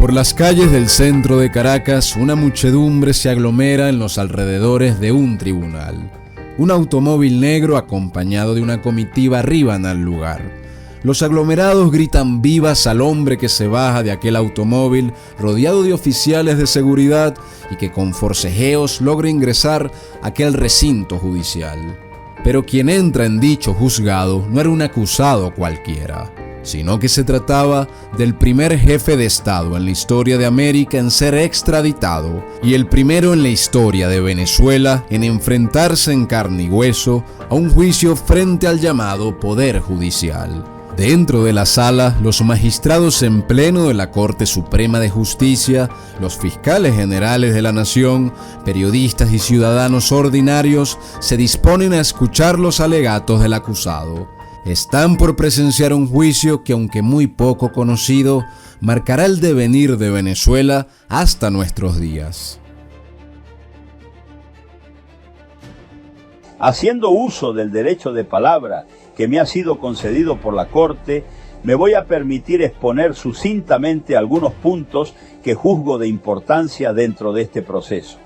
Por las calles del centro de Caracas, una muchedumbre se aglomera en los alrededores de un tribunal. Un automóvil negro acompañado de una comitiva arriban al lugar. Los aglomerados gritan vivas al hombre que se baja de aquel automóvil rodeado de oficiales de seguridad y que con forcejeos logra ingresar a aquel recinto judicial. Pero quien entra en dicho juzgado no era un acusado cualquiera, sino que se trataba del primer jefe de Estado en la historia de América en ser extraditado y el primero en la historia de Venezuela en enfrentarse en carne y hueso a un juicio frente al llamado Poder Judicial. Dentro de la sala, los magistrados en pleno de la Corte Suprema de Justicia, los fiscales generales de la nación, periodistas y ciudadanos ordinarios se disponen a escuchar los alegatos del acusado. Están por presenciar un juicio que, aunque muy poco conocido, marcará el devenir de Venezuela hasta nuestros días. Haciendo uso del derecho de palabra que me ha sido concedido por la Corte, me voy a permitir exponer sucintamente algunos puntos que juzgo de importancia dentro de este proceso.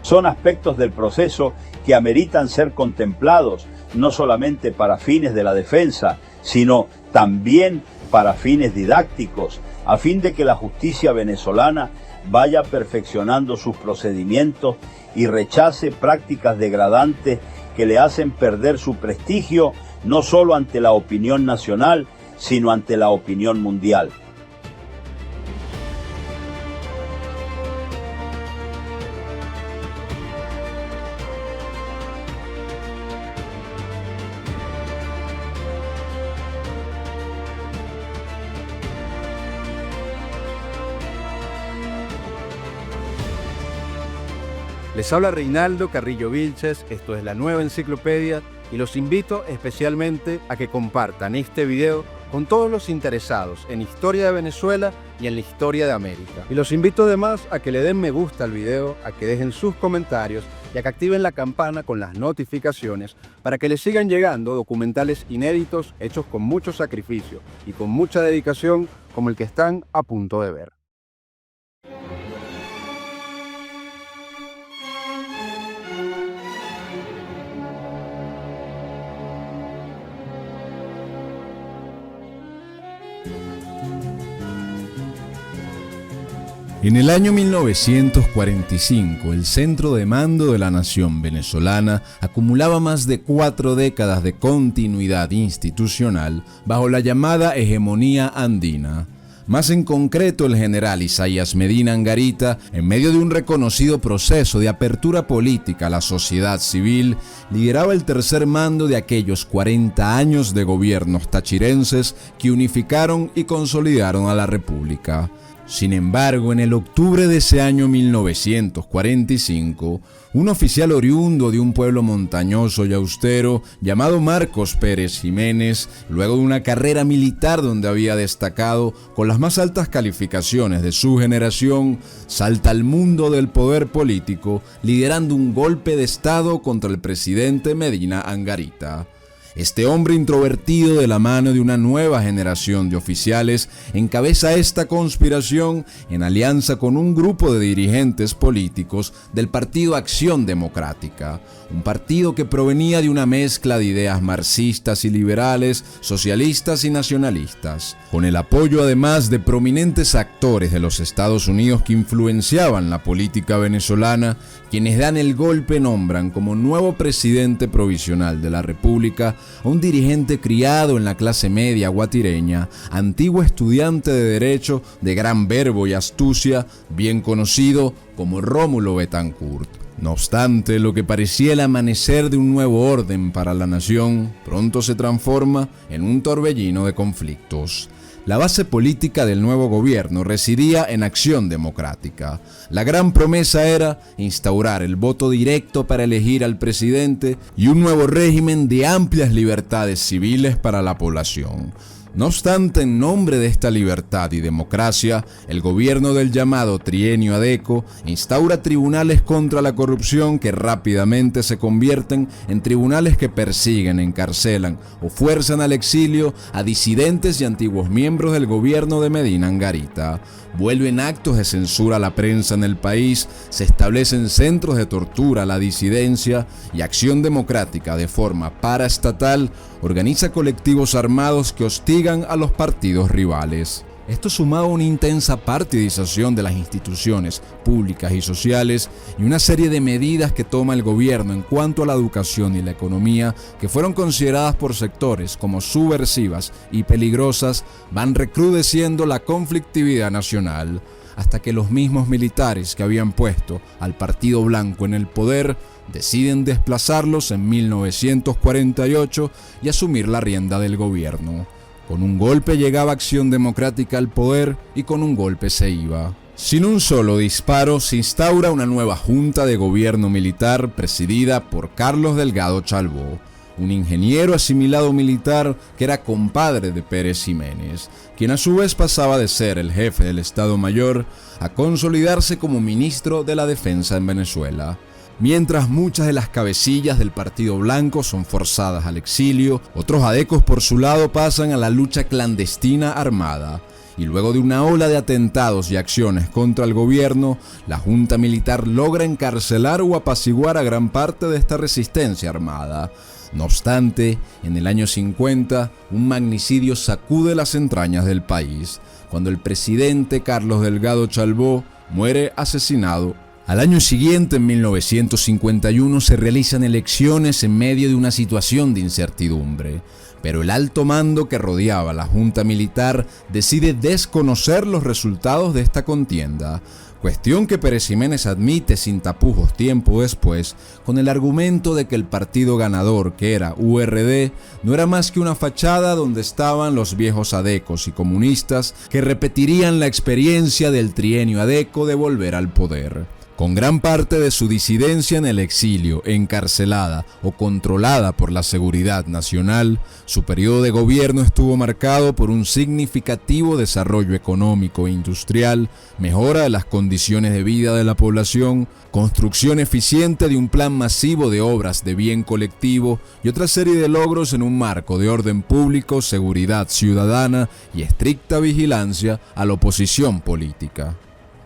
Son aspectos del proceso que ameritan ser contemplados no solamente para fines de la defensa, sino también para fines didácticos, a fin de que la justicia venezolana vaya perfeccionando sus procedimientos y rechace prácticas degradantes que le hacen perder su prestigio no solo ante la opinión nacional, sino ante la opinión mundial. Les habla Reinaldo Carrillo Vilches, esto es La Nueva Enciclopedia y los invito especialmente a que compartan este video con todos los interesados en historia de Venezuela y en la historia de América. Y los invito además a que le den me gusta al video, a que dejen sus comentarios y a que activen la campana con las notificaciones para que les sigan llegando documentales inéditos hechos con mucho sacrificio y con mucha dedicación como el que están a punto de ver. En el año 1945, el centro de mando de la nación venezolana acumulaba más de 4 décadas de continuidad institucional bajo la llamada hegemonía andina. Más en concreto, el general Isaías Medina Angarita, en medio de un reconocido proceso de apertura política a la sociedad civil, lideraba el tercer mando de aquellos 40 años de gobiernos tachirenses que unificaron y consolidaron a la República. Sin embargo, en el octubre de ese año 1945, un oficial oriundo de un pueblo montañoso y austero llamado Marcos Pérez Jiménez, luego de una carrera militar donde había destacado con las más altas calificaciones de su generación, salta al mundo del poder político liderando un golpe de Estado contra el presidente Medina Angarita. Este hombre introvertido, de la mano de una nueva generación de oficiales, encabeza esta conspiración en alianza con un grupo de dirigentes políticos del Partido Acción Democrática, un partido que provenía de una mezcla de ideas marxistas y liberales, socialistas y nacionalistas, con el apoyo además de prominentes actores de los Estados Unidos que influenciaban la política venezolana. Quienes dan el golpe nombran como nuevo presidente provisional de la República a un dirigente criado en la clase media guatireña, antiguo estudiante de Derecho de gran verbo y astucia, bien conocido como Rómulo Betancourt. No obstante, lo que parecía el amanecer de un nuevo orden para la nación, pronto se transforma en un torbellino de conflictos. La base política del nuevo gobierno residía en Acción Democrática. La gran promesa era instaurar el voto directo para elegir al presidente y un nuevo régimen de amplias libertades civiles para la población. No obstante, en nombre de esta libertad y democracia, el gobierno del llamado Trienio Adeco instaura tribunales contra la corrupción que rápidamente se convierten en tribunales que persiguen, encarcelan o fuerzan al exilio a disidentes y antiguos miembros del gobierno de Medina Angarita. Vuelven actos de censura a la prensa en el país, se establecen centros de tortura a la disidencia y Acción Democrática, de forma paraestatal, organiza colectivos armados que hostigan a los partidos rivales. Esto sumado a una intensa partidización de las instituciones públicas y sociales y una serie de medidas que toma el gobierno en cuanto a la educación y la economía que fueron consideradas por sectores como subversivas y peligrosas, van recrudeciendo la conflictividad nacional, hasta que los mismos militares que habían puesto al Partido Blanco en el poder deciden desplazarlos en 1948 y asumir la rienda del gobierno. Con un golpe llegaba Acción Democrática al poder y con un golpe se iba. Sin un solo disparo se instaura una nueva junta de gobierno militar presidida por Carlos Delgado Chalbó, un ingeniero asimilado militar que era compadre de Pérez Ximénez, quien a su vez pasaba de ser el jefe del Estado Mayor a consolidarse como ministro de la Defensa en Venezuela. Mientras muchas de las cabecillas del Partido Blanco son forzadas al exilio, otros adecos por su lado pasan a la lucha clandestina armada. Y luego de una ola de atentados y acciones contra el gobierno, la junta militar logra encarcelar o apaciguar a gran parte de esta resistencia armada. No obstante, en el año 50, un magnicidio sacude las entrañas del país, cuando el presidente Carlos Delgado Chalbó muere asesinado. Al año siguiente, en 1951, se realizan elecciones en medio de una situación de incertidumbre, pero el alto mando que rodeaba la junta militar decide desconocer los resultados de esta contienda, cuestión que Pérez Ximénez admite sin tapujos tiempo después, con el argumento de que el partido ganador, que era URD, no era más que una fachada donde estaban los viejos adecos y comunistas que repetirían la experiencia del trienio adeco de volver al poder. Con gran parte de su disidencia en el exilio, encarcelada o controlada por la seguridad nacional, su periodo de gobierno estuvo marcado por un significativo desarrollo económico e industrial, mejora de las condiciones de vida de la población, construcción eficiente de un plan masivo de obras de bien colectivo y otra serie de logros en un marco de orden público, seguridad ciudadana y estricta vigilancia a la oposición política.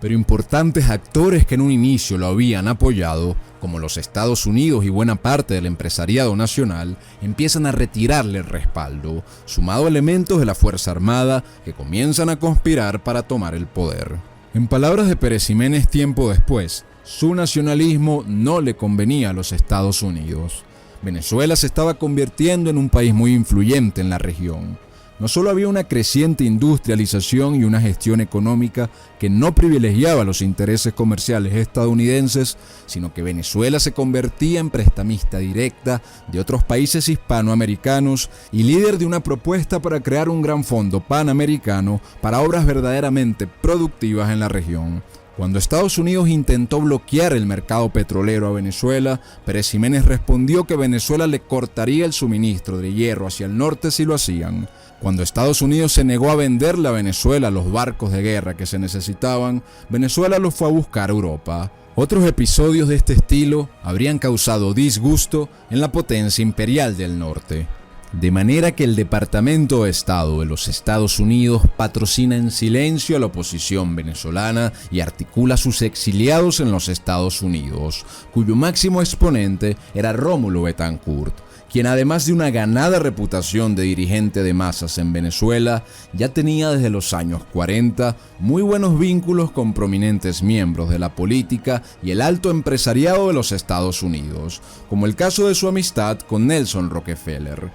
Pero importantes actores que en un inicio lo habían apoyado, como los Estados Unidos y buena parte del empresariado nacional, empiezan a retirarle el respaldo, sumado a elementos de la Fuerza Armada que comienzan a conspirar para tomar el poder. En palabras de Pérez Ximénez tiempo después, su nacionalismo no le convenía a los Estados Unidos. Venezuela se estaba convirtiendo en un país muy influyente en la región. No solo había una creciente industrialización y una gestión económica que no privilegiaba los intereses comerciales estadounidenses, sino que Venezuela se convertía en prestamista directa de otros países hispanoamericanos y líder de una propuesta para crear un gran fondo panamericano para obras verdaderamente productivas en la región. Cuando Estados Unidos intentó bloquear el mercado petrolero a Venezuela, Pérez Ximénez respondió que Venezuela le cortaría el suministro de hierro hacia el norte si lo hacían. Cuando Estados Unidos se negó a venderle a Venezuela los barcos de guerra que se necesitaban, Venezuela los fue a buscar a Europa. Otros episodios de este estilo habrían causado disgusto en la potencia imperial del norte. De manera que el Departamento de Estado de los Estados Unidos patrocina en silencio a la oposición venezolana y articula a sus exiliados en los Estados Unidos, cuyo máximo exponente era Rómulo Betancourt, quien además de una ganada reputación de dirigente de masas en Venezuela, ya tenía desde los años 40 muy buenos vínculos con prominentes miembros de la política y el alto empresariado de los Estados Unidos, como el caso de su amistad con Nelson Rockefeller.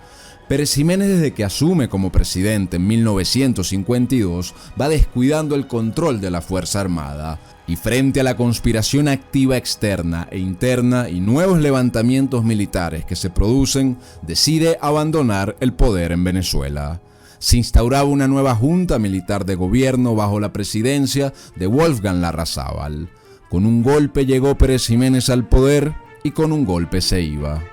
Pérez Ximénez, desde que asume como presidente en 1952, va descuidando el control de la Fuerza Armada, y frente a la conspiración activa externa e interna y nuevos levantamientos militares que se producen, decide abandonar el poder en Venezuela. Se instauraba una nueva junta militar de gobierno bajo la presidencia de Wolfgang Larrazábal. Con un golpe llegó Pérez Ximénez al poder y con un golpe se iba.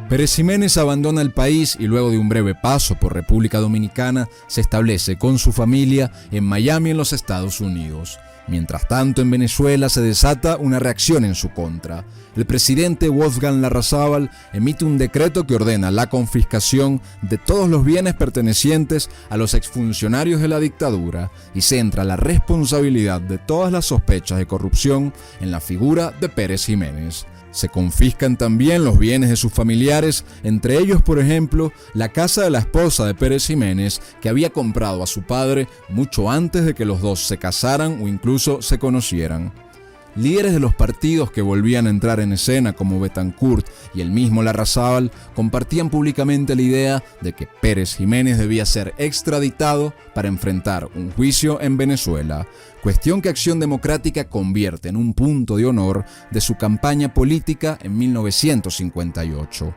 Pérez Jiménez abandona el país y luego de un breve paso por República Dominicana se establece con su familia en Miami, en los Estados Unidos. Mientras tanto, en Venezuela se desata una reacción en su contra. El presidente Wolfgang Larrazábal emite un decreto que ordena la confiscación de todos los bienes pertenecientes a los exfuncionarios de la dictadura y centra la responsabilidad de todas las sospechas de corrupción en la figura de Pérez Jiménez. Se confiscan también los bienes de sus familiares, entre ellos, por ejemplo, la casa de la esposa de Pérez Jiménez, que había comprado a su padre mucho antes de que los dos se casaran o incluso se conocieran. Líderes de los partidos que volvían a entrar en escena, como Bethancourt y el mismo Larrazábal, compartían públicamente la idea de que Pérez Jiménez debía ser extraditado para enfrentar un juicio en Venezuela, cuestión que Acción Democrática convierte en un punto de honor de su campaña política en 1958.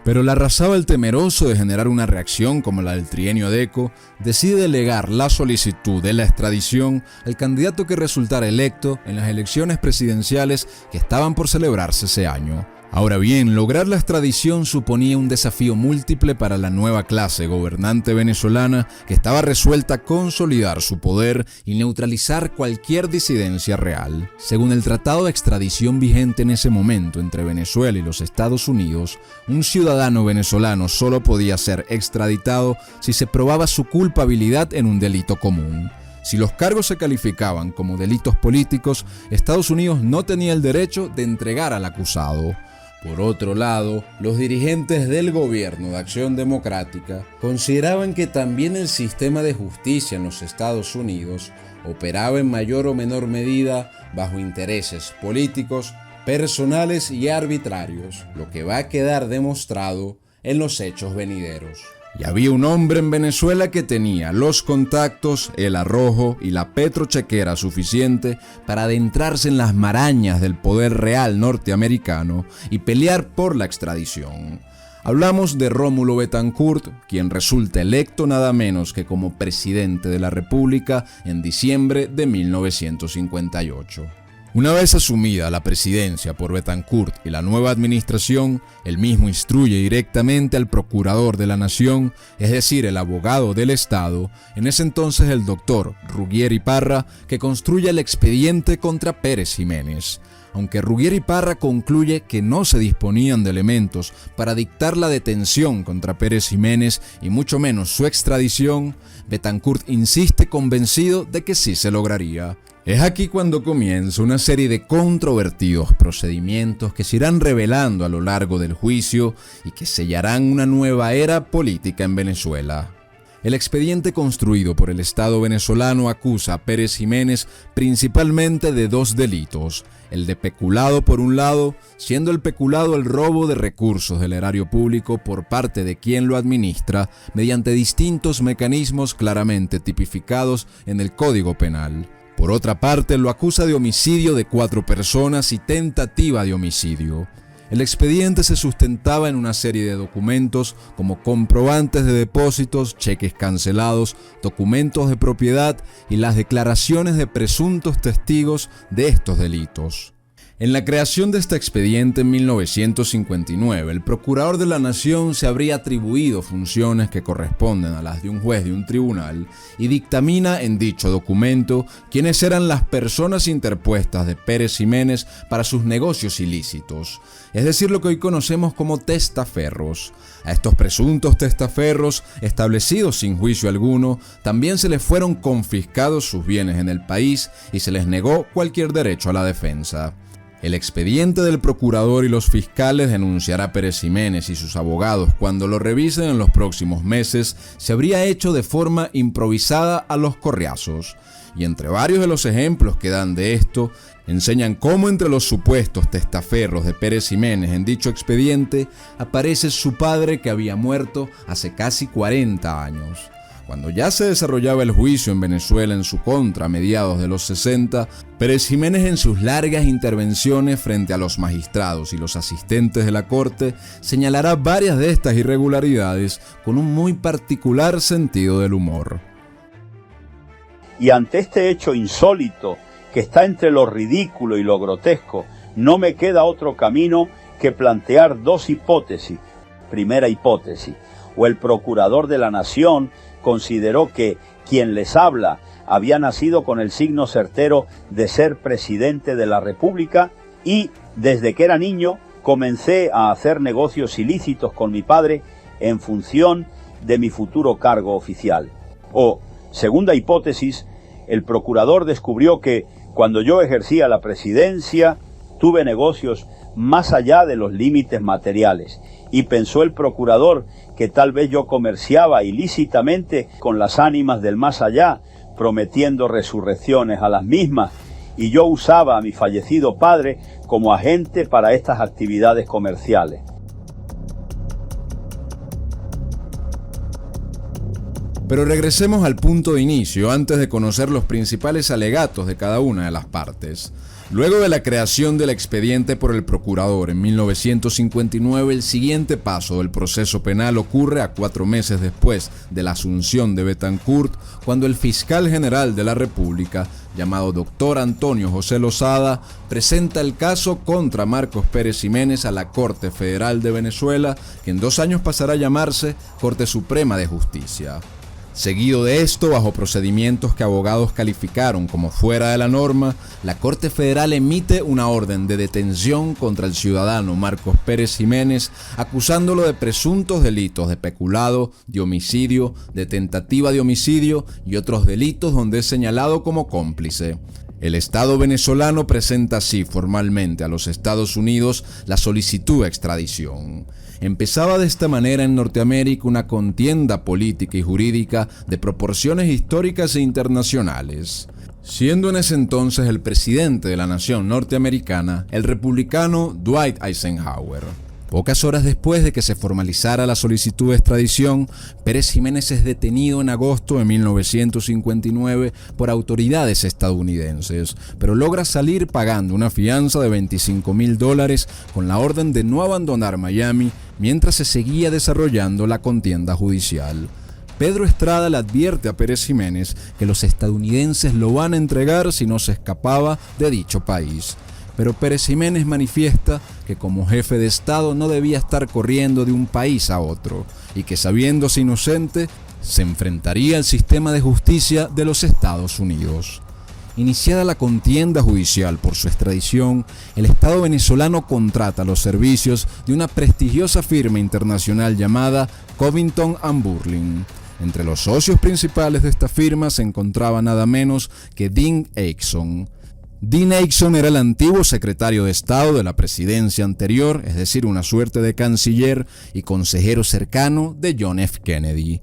Pero Larrazábal, temeroso de generar una reacción como la del trienio Adeco, decide delegar la solicitud de la extradición al candidato que resultara electo en las elecciones presidenciales que estaban por celebrarse ese año. Ahora bien, lograr la extradición suponía un desafío múltiple para la nueva clase gobernante venezolana que estaba resuelta a consolidar su poder y neutralizar cualquier disidencia real. Según el tratado de extradición vigente en ese momento entre Venezuela y los Estados Unidos, un ciudadano venezolano solo podía ser extraditado si se probaba su culpabilidad en un delito común. Si los cargos se calificaban como delitos políticos, Estados Unidos no tenía el derecho de entregar al acusado. Por otro lado, los dirigentes del gobierno de Acción Democrática consideraban que también el sistema de justicia en los Estados Unidos operaba en mayor o menor medida bajo intereses políticos, personales y arbitrarios, lo que va a quedar demostrado en los hechos venideros. Y había un hombre en Venezuela que tenía los contactos, el arrojo y la petrochequera suficiente para adentrarse en las marañas del poder real norteamericano y pelear por la extradición. Hablamos de Rómulo Bethancourt, quien resulta electo nada menos que como presidente de la República en diciembre de 1958. Una vez asumida la presidencia por Bethancourt y la nueva administración, él mismo instruye directamente al procurador de la nación, es decir, el abogado del Estado, en ese entonces el doctor Rugier y Parra, que construya el expediente contra Pérez Jiménez. Aunque Rugier y Parra concluye que no se disponían de elementos para dictar la detención contra Pérez Jiménez y mucho menos su extradición, Bethancourt insiste convencido de que sí se lograría. Es aquí cuando comienza una serie de controvertidos procedimientos que se irán revelando a lo largo del juicio y que sellarán una nueva era política en Venezuela. El expediente construido por el Estado venezolano acusa a Pérez Jiménez principalmente de dos delitos: el de peculado por un lado, siendo el peculado el robo de recursos del erario público por parte de quien lo administra mediante distintos mecanismos claramente tipificados en el Código Penal. Por otra parte, lo acusa de homicidio de 4 personas y tentativa de homicidio. El expediente se sustentaba en una serie de documentos como comprobantes de depósitos, cheques cancelados, documentos de propiedad y las declaraciones de presuntos testigos de estos delitos. En la creación de este expediente en 1959, el procurador de la Nación se habría atribuido funciones que corresponden a las de un juez de un tribunal y dictamina en dicho documento quiénes eran las personas interpuestas de Pérez Jiménez para sus negocios ilícitos, es decir, lo que hoy conocemos como testaferros. A estos presuntos testaferros, establecidos sin juicio alguno, también se les fueron confiscados sus bienes en el país y se les negó cualquier derecho a la defensa. El expediente del procurador y los fiscales denunciará a Pérez Jiménez y sus abogados cuando lo revisen en los próximos meses se habría hecho de forma improvisada a los correazos. Y entre varios de los ejemplos que dan de esto, enseñan cómo entre los supuestos testaferros de Pérez Jiménez en dicho expediente aparece su padre que había muerto hace casi 40 años. Cuando ya se desarrollaba el juicio en Venezuela en su contra a mediados de los 60, Pérez Jiménez en sus largas intervenciones frente a los magistrados y los asistentes de la corte señalará varias de estas irregularidades con un muy particular sentido del humor. Y ante este hecho insólito que está entre lo ridículo y lo grotesco, no me queda otro camino que plantear dos hipótesis primera hipótesis, o el procurador de la nación consideró que quien les habla había nacido con el signo certero de ser presidente de la República y desde que era niño comencé a hacer negocios ilícitos con mi padre en función de mi futuro cargo oficial. O, segunda hipótesis, el procurador descubrió que cuando yo ejercía la presidencia tuve negocios más allá de los límites materiales y pensó el procurador que tal vez yo comerciaba ilícitamente con las ánimas del más allá, prometiendo resurrecciones a las mismas, y yo usaba a mi fallecido padre como agente para estas actividades comerciales. Pero regresemos al punto de inicio antes de conocer los principales alegatos de cada una de las partes. Luego de la creación del expediente por el procurador en 1959, el siguiente paso del proceso penal ocurre a 4 meses después de la asunción de Betancourt, cuando el fiscal general de la República, llamado Dr. Antonio José Lozada, presenta el caso contra Marcos Pérez Ximénez a la Corte Federal de Venezuela, que en 2 años pasará a llamarse Corte Suprema de Justicia. Seguido de esto, bajo procedimientos que abogados calificaron como fuera de la norma, la Corte Federal emite una orden de detención contra el ciudadano Marcos Pérez Ximénez, acusándolo de presuntos delitos de peculado, de homicidio, de tentativa de homicidio y otros delitos donde es señalado como cómplice. El Estado venezolano presenta así formalmente a los Estados Unidos la solicitud de extradición. Empezaba de esta manera en Norteamérica una contienda política y jurídica de proporciones históricas e internacionales. Siendo en ese entonces el presidente de la nación norteamericana el republicano Dwight Eisenhower. Pocas horas después de que se formalizara la solicitud de extradición, Pérez Ximénez es detenido en agosto de 1959 por autoridades estadounidenses, pero logra salir pagando una fianza de $25,000 con la orden de no abandonar Miami mientras se seguía desarrollando la contienda judicial. Pedro Estrada le advierte a Pérez Ximénez que los estadounidenses lo van a entregar si no se escapaba de dicho país. Pero Pérez Ximénez manifiesta que como jefe de Estado no debía estar corriendo de un país a otro y que sabiéndose inocente se enfrentaría al sistema de justicia de los Estados Unidos. Iniciada la contienda judicial por su extradición, el Estado venezolano contrata los servicios de una prestigiosa firma internacional llamada Covington & Burling. Entre los socios principales de esta firma se encontraba nada menos que Dean Acheson. Dean Acheson era el antiguo secretario de Estado de la presidencia anterior, es decir, una suerte de canciller y consejero cercano de John F. Kennedy.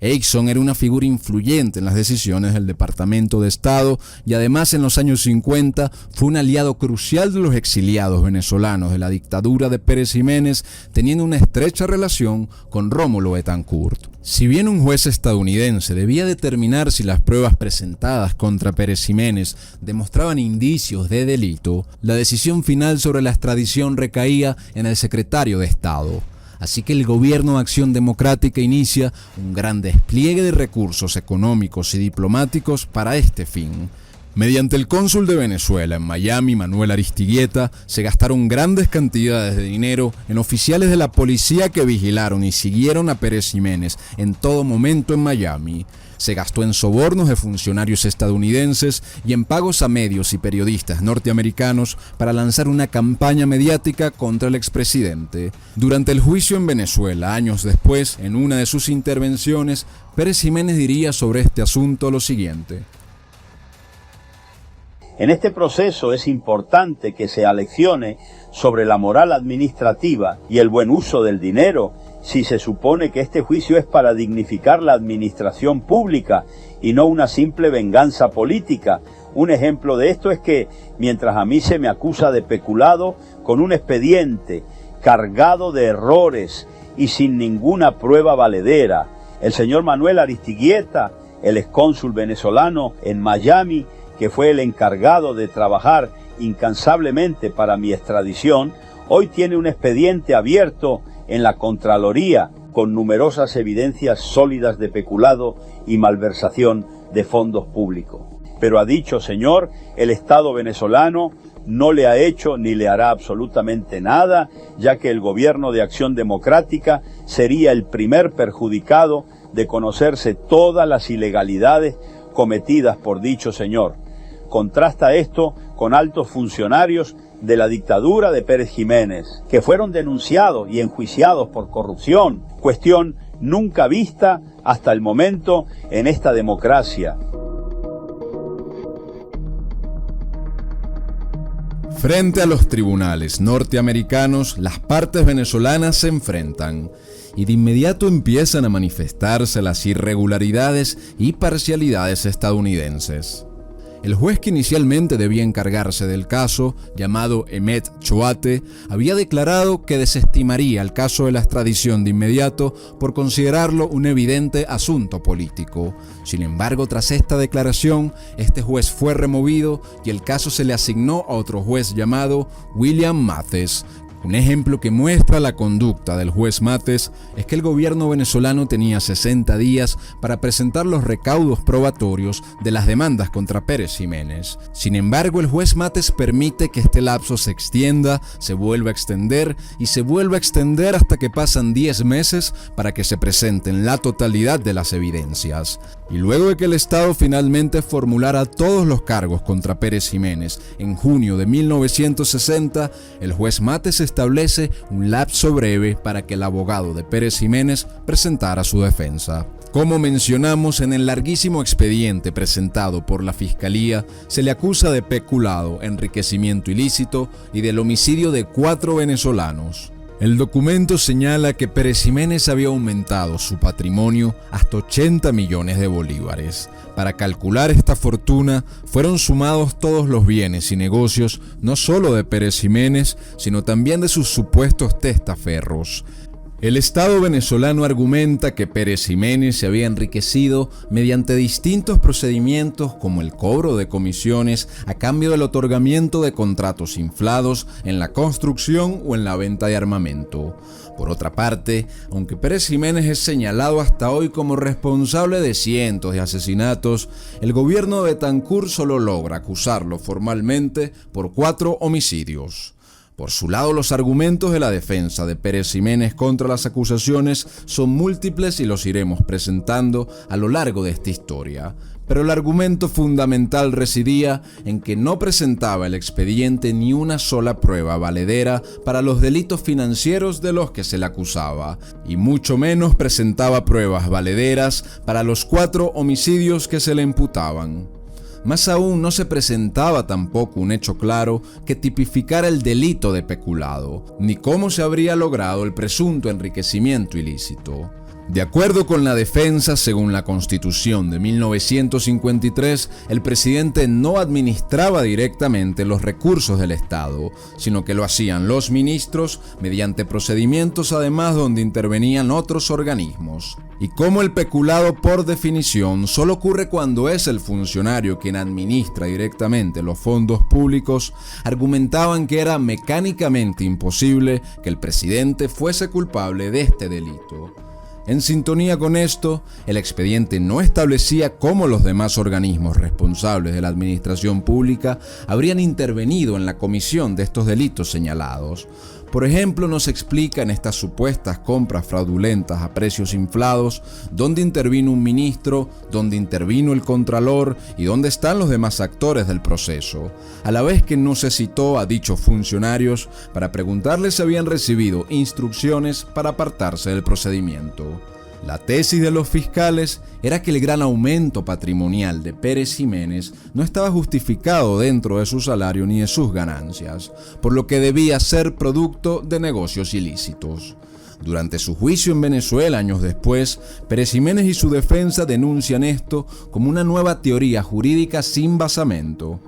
Acheson era una figura influyente en las decisiones del Departamento de Estado y además en los años 50 fue un aliado crucial de los exiliados venezolanos de la dictadura de Pérez Ximénez, teniendo una estrecha relación con Rómulo Betancourt. Si bien un juez estadounidense debía determinar si las pruebas presentadas contra Pérez Ximénez demostraban indicios de delito, la decisión final sobre la extradición recaía en el secretario de Estado. Así que el Gobierno de Acción Democrática inicia un gran despliegue de recursos económicos y diplomáticos para este fin. Mediante el cónsul de Venezuela en Miami, Manuel Aristigueta, se gastaron grandes cantidades de dinero en oficiales de la policía que vigilaron y siguieron a Pérez Ximénez en todo momento en Miami. Se gastó en sobornos de funcionarios estadounidenses y en pagos a medios y periodistas norteamericanos para lanzar una campaña mediática contra el expresidente. Durante el juicio en Venezuela, años después, en una de sus intervenciones, Pérez Ximénez diría sobre este asunto lo siguiente. En este proceso es importante que se aleccione sobre la moral administrativa y el buen uso del dinero, si se supone que este juicio es para dignificar la administración pública y no una simple venganza política. Un ejemplo de esto es que, mientras a mí se me acusa de peculado con un expediente cargado de errores y sin ninguna prueba valedera, el señor Manuel Aristigueta, el excónsul venezolano en Miami, que fue el encargado de trabajar incansablemente para mi extradición, hoy tiene un expediente abierto en la Contraloría con numerosas evidencias sólidas de peculado y malversación de fondos públicos. Pero a dicho señor, el Estado venezolano no le ha hecho ni le hará absolutamente nada, ya que el gobierno de Acción Democrática sería el primer perjudicado de conocerse todas las ilegalidades cometidas por dicho señor. Contrasta esto con altos funcionarios de la dictadura de Pérez Jiménez, que fueron denunciados y enjuiciados por corrupción, cuestión nunca vista hasta el momento en esta democracia. Frente a los tribunales norteamericanos, las partes venezolanas se enfrentan y de inmediato empiezan a manifestarse las irregularidades y parcialidades estadounidenses. El juez que inicialmente debía encargarse del caso, llamado Emmet Choate, había declarado que desestimaría el caso de la extradición de inmediato por considerarlo un evidente asunto político. Sin embargo, tras esta declaración, este juez fue removido y el caso se le asignó a otro juez llamado William Mathis. Un ejemplo que muestra la conducta del juez Mathis es que el gobierno venezolano tenía 60 días para presentar los recaudos probatorios de las demandas contra Pérez Jiménez. Sin embargo, el juez Mathis permite que este lapso se extienda, se vuelva a extender y se vuelva a extender hasta que pasan 10 meses para que se presenten la totalidad de las evidencias. Y luego de que el Estado finalmente formulara todos los cargos contra Pérez Jiménez en junio de 1960, el juez Mathis establece un lapso breve para que el abogado de Pérez Jiménez presentara su defensa. Como mencionamos, en el larguísimo expediente presentado por la Fiscalía, se le acusa de peculado, enriquecimiento ilícito y del homicidio de 4 venezolanos. El documento señala que Pérez Jiménez había aumentado su patrimonio hasta 80 millones de bolívares. Para calcular esta fortuna, fueron sumados todos los bienes y negocios, no solo de Pérez Jiménez, sino también de sus supuestos testaferros. El Estado venezolano argumenta que Pérez Jiménez se había enriquecido mediante distintos procedimientos como el cobro de comisiones a cambio del otorgamiento de contratos inflados en la construcción o en la venta de armamento. Por otra parte, aunque Pérez Jiménez es señalado hasta hoy como responsable de cientos de asesinatos, el gobierno de Betancur solo logra acusarlo formalmente por 4 homicidios. Por su lado, los argumentos de la defensa de Pérez Jiménez contra las acusaciones son múltiples y los iremos presentando a lo largo de esta historia. Pero el argumento fundamental residía en que no presentaba el expediente ni una sola prueba valedera para los delitos financieros de los que se le acusaba, y mucho menos presentaba pruebas valederas para los 4 homicidios que se le imputaban. Más aún, no se presentaba tampoco un hecho claro que tipificara el delito de peculado, ni cómo se habría logrado el presunto enriquecimiento ilícito. De acuerdo con la defensa, según la Constitución de 1953, el presidente no administraba directamente los recursos del Estado, sino que lo hacían los ministros mediante procedimientos además donde intervenían otros organismos. Y como el peculado por definición solo ocurre cuando es el funcionario quien administra directamente los fondos públicos, argumentaban que era mecánicamente imposible que el presidente fuese culpable de este delito. En sintonía con esto, el expediente no establecía cómo los demás organismos responsables de la administración pública habrían intervenido en la comisión de estos delitos señalados. Por ejemplo, no se explica en estas supuestas compras fraudulentas a precios inflados dónde intervino un ministro, dónde intervino el contralor y dónde están los demás actores del proceso, a la vez que no se citó a dichos funcionarios para preguntarles si habían recibido instrucciones para apartarse del procedimiento. La tesis de los fiscales era que el gran aumento patrimonial de Pérez Jiménez no estaba justificado dentro de su salario ni de sus ganancias, por lo que debía ser producto de negocios ilícitos. Durante su juicio en Venezuela años después, Pérez Jiménez y su defensa denuncian esto como una nueva teoría jurídica sin basamento.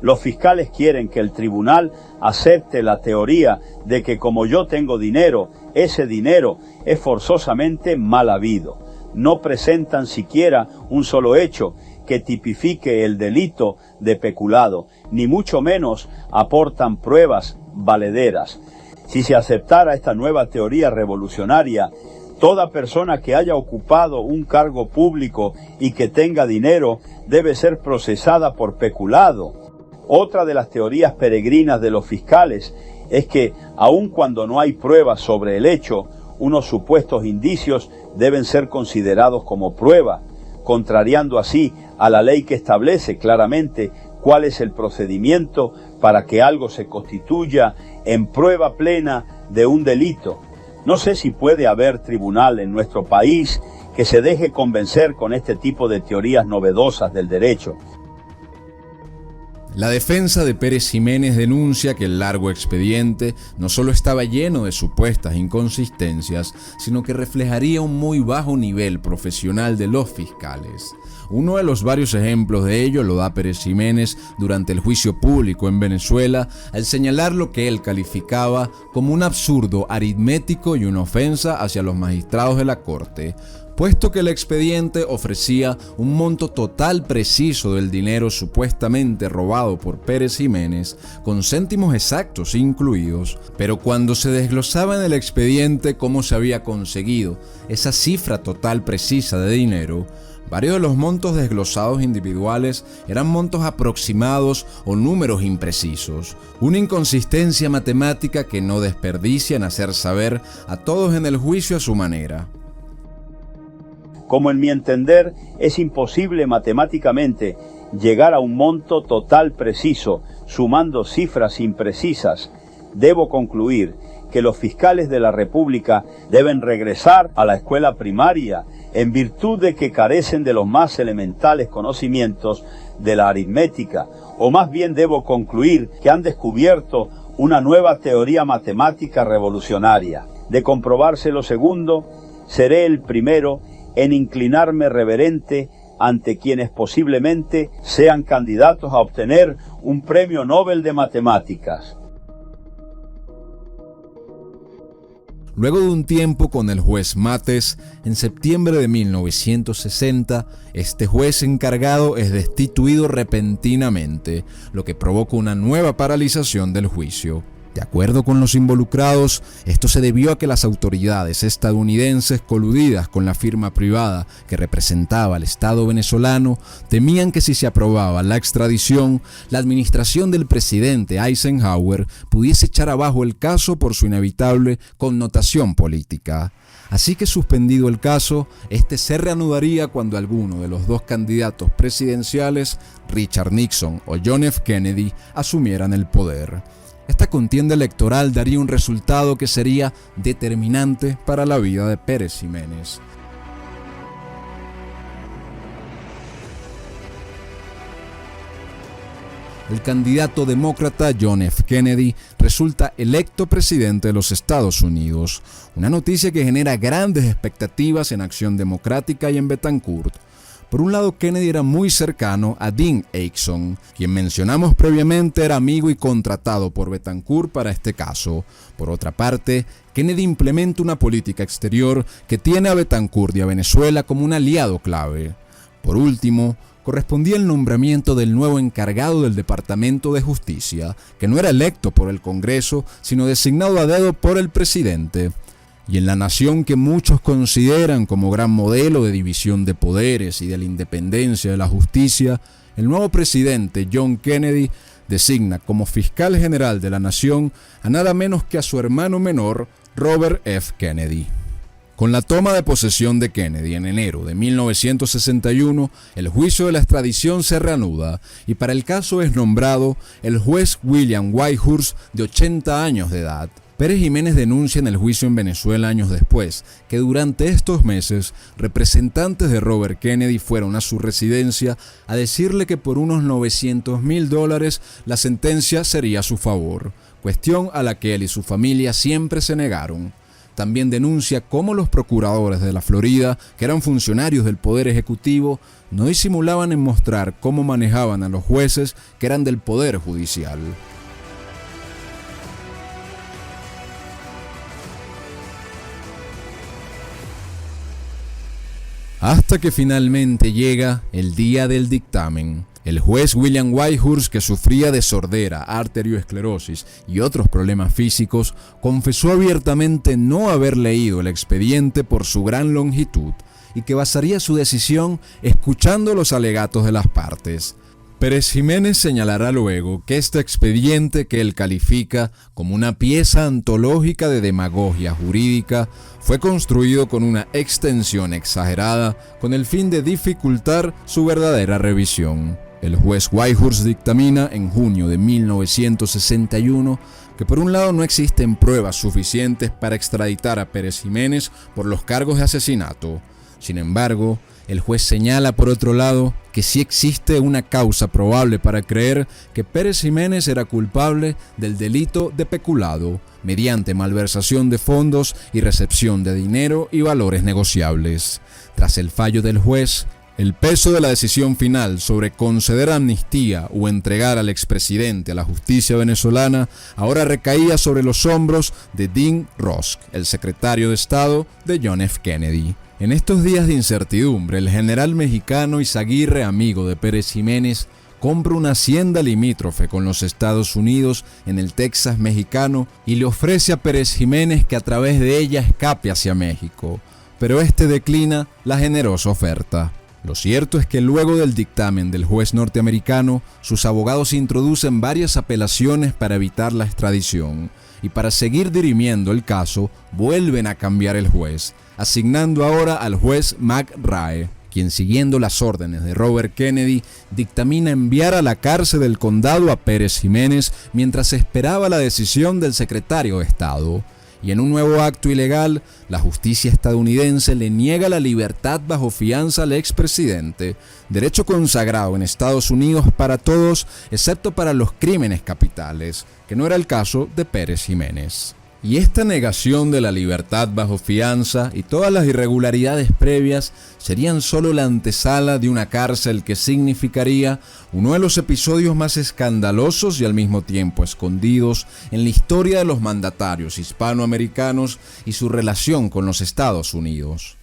Los fiscales quieren que el tribunal acepte la teoría de que como yo tengo dinero, ese dinero es forzosamente mal habido. No presentan siquiera un solo hecho que tipifique el delito de peculado, ni mucho menos aportan pruebas valederas. Si se aceptara esta nueva teoría revolucionaria, toda persona que haya ocupado un cargo público y que tenga dinero debe ser procesada por peculado. Otra de las teorías peregrinas de los fiscales es que, aun cuando no hay pruebas sobre el hecho, unos supuestos indicios deben ser considerados como prueba, contrariando así a la ley que establece claramente cuál es el procedimiento para que algo se constituya en prueba plena de un delito. No sé si puede haber tribunal en nuestro país que se deje convencer con este tipo de teorías novedosas del derecho. La defensa de Pérez Jiménez denuncia que el largo expediente no solo estaba lleno de supuestas inconsistencias, sino que reflejaría un muy bajo nivel profesional de los fiscales. Uno de los varios ejemplos de ello lo da Pérez Jiménez durante el juicio público en Venezuela, al señalar lo que él calificaba como un absurdo aritmético y una ofensa hacia los magistrados de la Corte, puesto que el expediente ofrecía un monto total preciso del dinero supuestamente robado por Pérez Jiménez, con céntimos exactos incluidos, pero cuando se desglosaba en el expediente cómo se había conseguido esa cifra total precisa de dinero, varios de los montos desglosados individuales eran montos aproximados o números imprecisos, una inconsistencia matemática que no desperdicia en hacer saber a todos en el juicio a su manera. Como en mi entender es imposible matemáticamente llegar a un monto total preciso, sumando cifras imprecisas, debo concluir que los fiscales de la República deben regresar a la escuela primaria en virtud de que carecen de los más elementales conocimientos de la aritmética, o más bien debo concluir que han descubierto una nueva teoría matemática revolucionaria. De comprobarse lo segundo, seré el primero en inclinarme reverente ante quienes posiblemente sean candidatos a obtener un premio Nobel de Matemáticas. Luego de un tiempo con el juez Mates, en septiembre de 1960, este juez encargado es destituido repentinamente, lo que provoca una nueva paralización del juicio. De acuerdo con los involucrados, esto se debió a que las autoridades estadounidenses, coludidas con la firma privada que representaba al Estado venezolano, temían que si se aprobaba la extradición, la administración del presidente Eisenhower pudiese echar abajo el caso por su inevitable connotación política. Así que suspendido el caso, este se reanudaría cuando alguno de los dos candidatos presidenciales, Richard Nixon o John F. Kennedy, asumieran el poder. Esta contienda electoral daría un resultado que sería determinante para la vida de Pérez Jiménez. El candidato demócrata John F. Kennedy resulta electo presidente de los Estados Unidos, una noticia que genera grandes expectativas en Acción Democrática y en Betancourt. Por un lado, Kennedy era muy cercano a Dean Acheson, quien mencionamos previamente era amigo y contratado por Betancourt para este caso. Por otra parte, Kennedy implementa una política exterior que tiene a Betancourt y a Venezuela como un aliado clave. Por último, correspondía el nombramiento del nuevo encargado del Departamento de Justicia, que no era electo por el Congreso, sino designado a dedo por el presidente. Y en la nación que muchos consideran como gran modelo de división de poderes y de la independencia de la justicia, el nuevo presidente John Kennedy designa como fiscal general de la nación a nada menos que a su hermano menor, Robert F. Kennedy. Con la toma de posesión de Kennedy en enero de 1961, el juicio de la extradición se reanuda y para el caso es nombrado el juez William Whitehurst, de 80 años de edad. Pérez Jiménez denuncia en el juicio en Venezuela años después que durante estos meses representantes de Robert Kennedy fueron a su residencia a decirle que por unos $900,000 la sentencia sería a su favor, cuestión a la que él y su familia siempre se negaron. También denuncia cómo los procuradores de la Florida, que eran funcionarios del Poder Ejecutivo, no disimulaban en mostrar cómo manejaban a los jueces que eran del Poder Judicial. Hasta que finalmente llega el día del dictamen. El juez William Whitehurst, que sufría de sordera, arterioesclerosis y otros problemas físicos, confesó abiertamente no haber leído el expediente por su gran longitud y que basaría su decisión escuchando los alegatos de las partes. Pérez Jiménez señalará luego que este expediente, que él califica como una pieza antológica de demagogia jurídica, fue construido con una extensión exagerada con el fin de dificultar su verdadera revisión. El juez Whitehurst dictamina en junio de 1961 que por un lado no existen pruebas suficientes para extraditar a Pérez Jiménez por los cargos de asesinato. Sin embargo, el juez señala por otro lado que sí existe una causa probable para creer que Pérez Jiménez era culpable del delito de peculado, mediante malversación de fondos y recepción de dinero y valores negociables. Tras el fallo del juez, el peso de la decisión final sobre conceder amnistía o entregar al expresidente a la justicia venezolana ahora recaía sobre los hombros de Dean Rusk, el secretario de Estado de John F. Kennedy. En estos días de incertidumbre, el general mexicano Izaguirre, amigo de Pérez Jiménez, compra una hacienda limítrofe con los Estados Unidos en el Texas mexicano y le ofrece a Pérez Jiménez que a través de ella escape hacia México, pero este declina la generosa oferta. Lo cierto es que luego del dictamen del juez norteamericano, sus abogados introducen varias apelaciones para evitar la extradición, y para seguir dirimiendo el caso, vuelven a cambiar el juez, asignando ahora al juez McRae, quien, siguiendo las órdenes de Robert Kennedy, dictamina enviar a la cárcel del condado a Pérez Jiménez mientras esperaba la decisión del secretario de Estado. Y en un nuevo acto ilegal, la justicia estadounidense le niega la libertad bajo fianza al expresidente, derecho consagrado en Estados Unidos para todos, excepto para los crímenes capitales, que no era el caso de Pérez Jiménez. Y esta negación de la libertad bajo fianza y todas las irregularidades previas serían solo la antesala de una cárcel que significaría uno de los episodios más escandalosos y al mismo tiempo escondidos en la historia de los mandatarios hispanoamericanos y su relación con los Estados Unidos.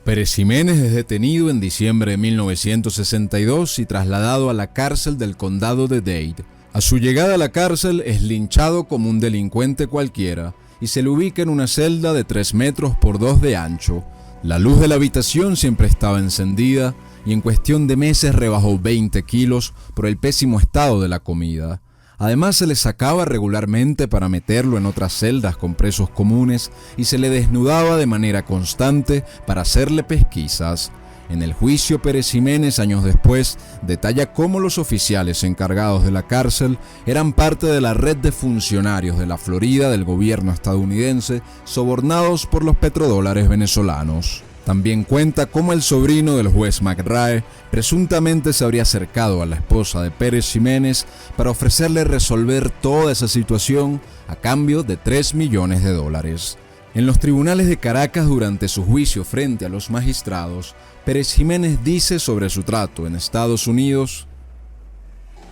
Pérez Jiménez es detenido en diciembre de 1962 y trasladado a la cárcel del condado de Dade. A su llegada a la cárcel es linchado como un delincuente cualquiera y se le ubica en una celda de 3 metros por 2 de ancho. La luz de la habitación siempre estaba encendida y en cuestión de meses rebajó 20 kilos por el pésimo estado de la comida. Además, se le sacaba regularmente para meterlo en otras celdas con presos comunes y se le desnudaba de manera constante para hacerle pesquisas. En el juicio, Pérez Jiménez, años después, detalla cómo los oficiales encargados de la cárcel eran parte de la red de funcionarios de la Florida del gobierno estadounidense, sobornados por los petrodólares venezolanos. También cuenta cómo el sobrino del juez McRae presuntamente se habría acercado a la esposa de Pérez Jiménez para ofrecerle resolver toda esa situación a cambio de $3 millones. En los tribunales de Caracas, durante su juicio frente a los magistrados, Pérez Jiménez dice sobre su trato en Estados Unidos: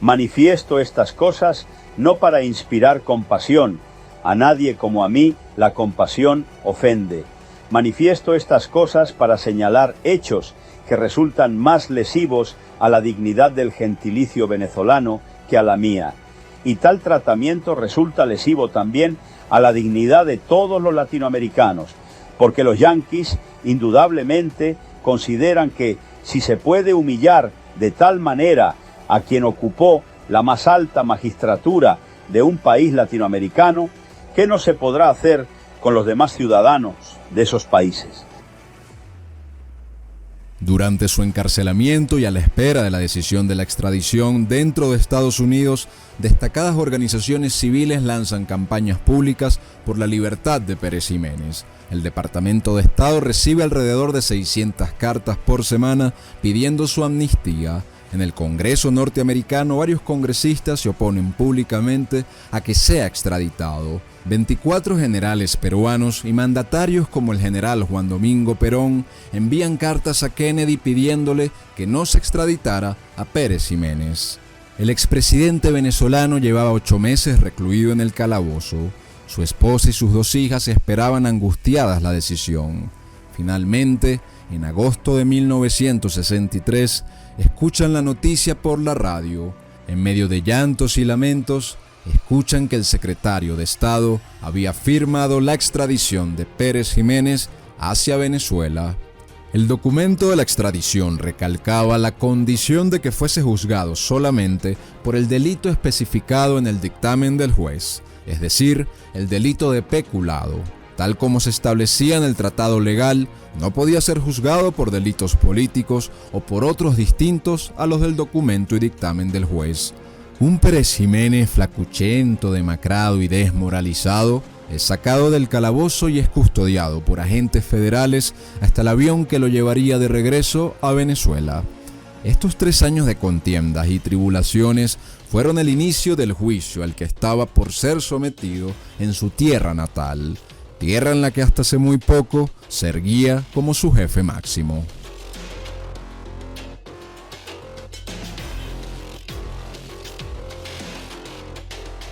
manifiesto estas cosas no para inspirar compasión. A nadie como a mí la compasión ofende. Manifiesto estas cosas para señalar hechos que resultan más lesivos a la dignidad del gentilicio venezolano que a la mía. Y tal tratamiento resulta lesivo también a la dignidad de todos los latinoamericanos, porque los yanquis indudablemente consideran que si se puede humillar de tal manera a quien ocupó la más alta magistratura de un país latinoamericano, ¿qué no se podrá hacer con los demás ciudadanos de esos países? Durante su encarcelamiento y a la espera de la decisión de la extradición dentro de Estados Unidos, destacadas organizaciones civiles lanzan campañas públicas por la libertad de Pérez Jiménez. El Departamento de Estado recibe alrededor de 600 cartas por semana pidiendo su amnistía. En el Congreso norteamericano, varios congresistas se oponen públicamente a que sea extraditado. 24 generales peruanos y mandatarios como el general Juan Domingo Perón envían cartas a Kennedy pidiéndole que no se extraditara a Pérez Jiménez. El expresidente venezolano llevaba 8 meses recluido en el calabozo. Su esposa y sus 2 hijas esperaban angustiadas la decisión. Finalmente, en agosto de 1963, escuchan la noticia por la radio. En medio de llantos y lamentos, escuchan que el secretario de Estado había firmado la extradición de Pérez Jiménez hacia Venezuela. El documento de la extradición recalcaba la condición de que fuese juzgado solamente por el delito especificado en el dictamen del juez, es decir, el delito de peculado. Tal como se establecía en el tratado legal, no podía ser juzgado por delitos políticos o por otros distintos a los del documento y dictamen del juez. Un Pérez Jiménez flacuchento, demacrado y desmoralizado es sacado del calabozo y es custodiado por agentes federales hasta el avión que lo llevaría de regreso a Venezuela. Estos 3 años de contiendas y tribulaciones fueron el inicio del juicio al que estaba por ser sometido en su tierra natal, tierra en la que hasta hace muy poco se erguía como su jefe máximo.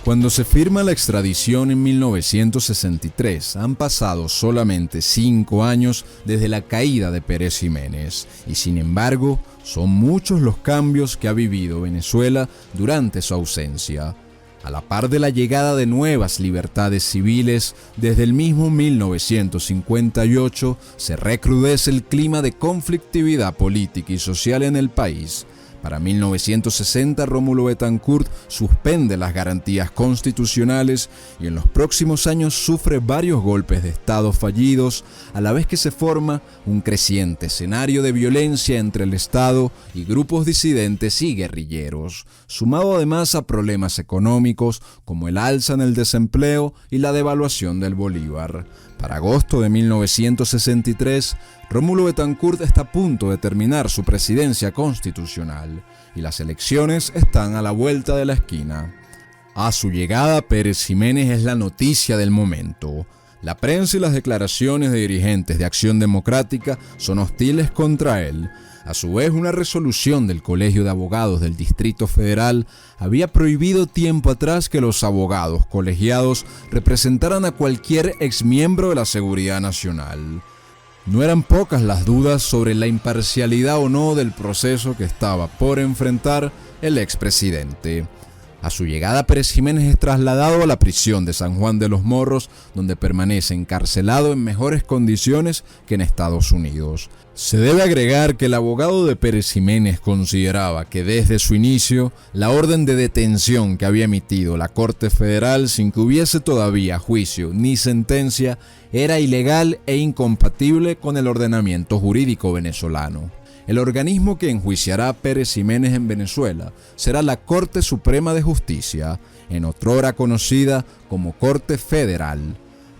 Cuando se firma la extradición en 1963, han pasado solamente 5 años desde la caída de Pérez Jiménez, y sin embargo, son muchos los cambios que ha vivido Venezuela durante su ausencia. A la par de la llegada de nuevas libertades civiles, desde el mismo 1958 se recrudece el clima de conflictividad política y social en el país. Para 1960, Rómulo Betancourt suspende las garantías constitucionales y en los próximos años sufre varios golpes de Estado fallidos, a la vez que se forma un creciente escenario de violencia entre el Estado y grupos disidentes y guerrilleros, sumado además a problemas económicos como el alza en el desempleo y la devaluación del bolívar. Para agosto de 1963, Rómulo Betancourt está a punto de terminar su presidencia constitucional y las elecciones están a la vuelta de la esquina. A su llegada, Pérez Jiménez es la noticia del momento. La prensa y las declaraciones de dirigentes de Acción Democrática son hostiles contra él. A su vez, una resolución del Colegio de Abogados del Distrito Federal había prohibido tiempo atrás que los abogados colegiados representaran a cualquier exmiembro de la Seguridad Nacional. No eran pocas las dudas sobre la imparcialidad o no del proceso que estaba por enfrentar el expresidente. A su llegada, Pérez Jiménez es trasladado a la prisión de San Juan de los Morros, donde permanece encarcelado en mejores condiciones que en Estados Unidos. Se debe agregar que el abogado de Pérez Jiménez consideraba que desde su inicio, la orden de detención que había emitido la Corte Federal sin que hubiese todavía juicio ni sentencia era ilegal e incompatible con el ordenamiento jurídico venezolano. El organismo que enjuiciará a Pérez Jiménez en Venezuela será la Corte Suprema de Justicia, en otrora conocida como Corte Federal.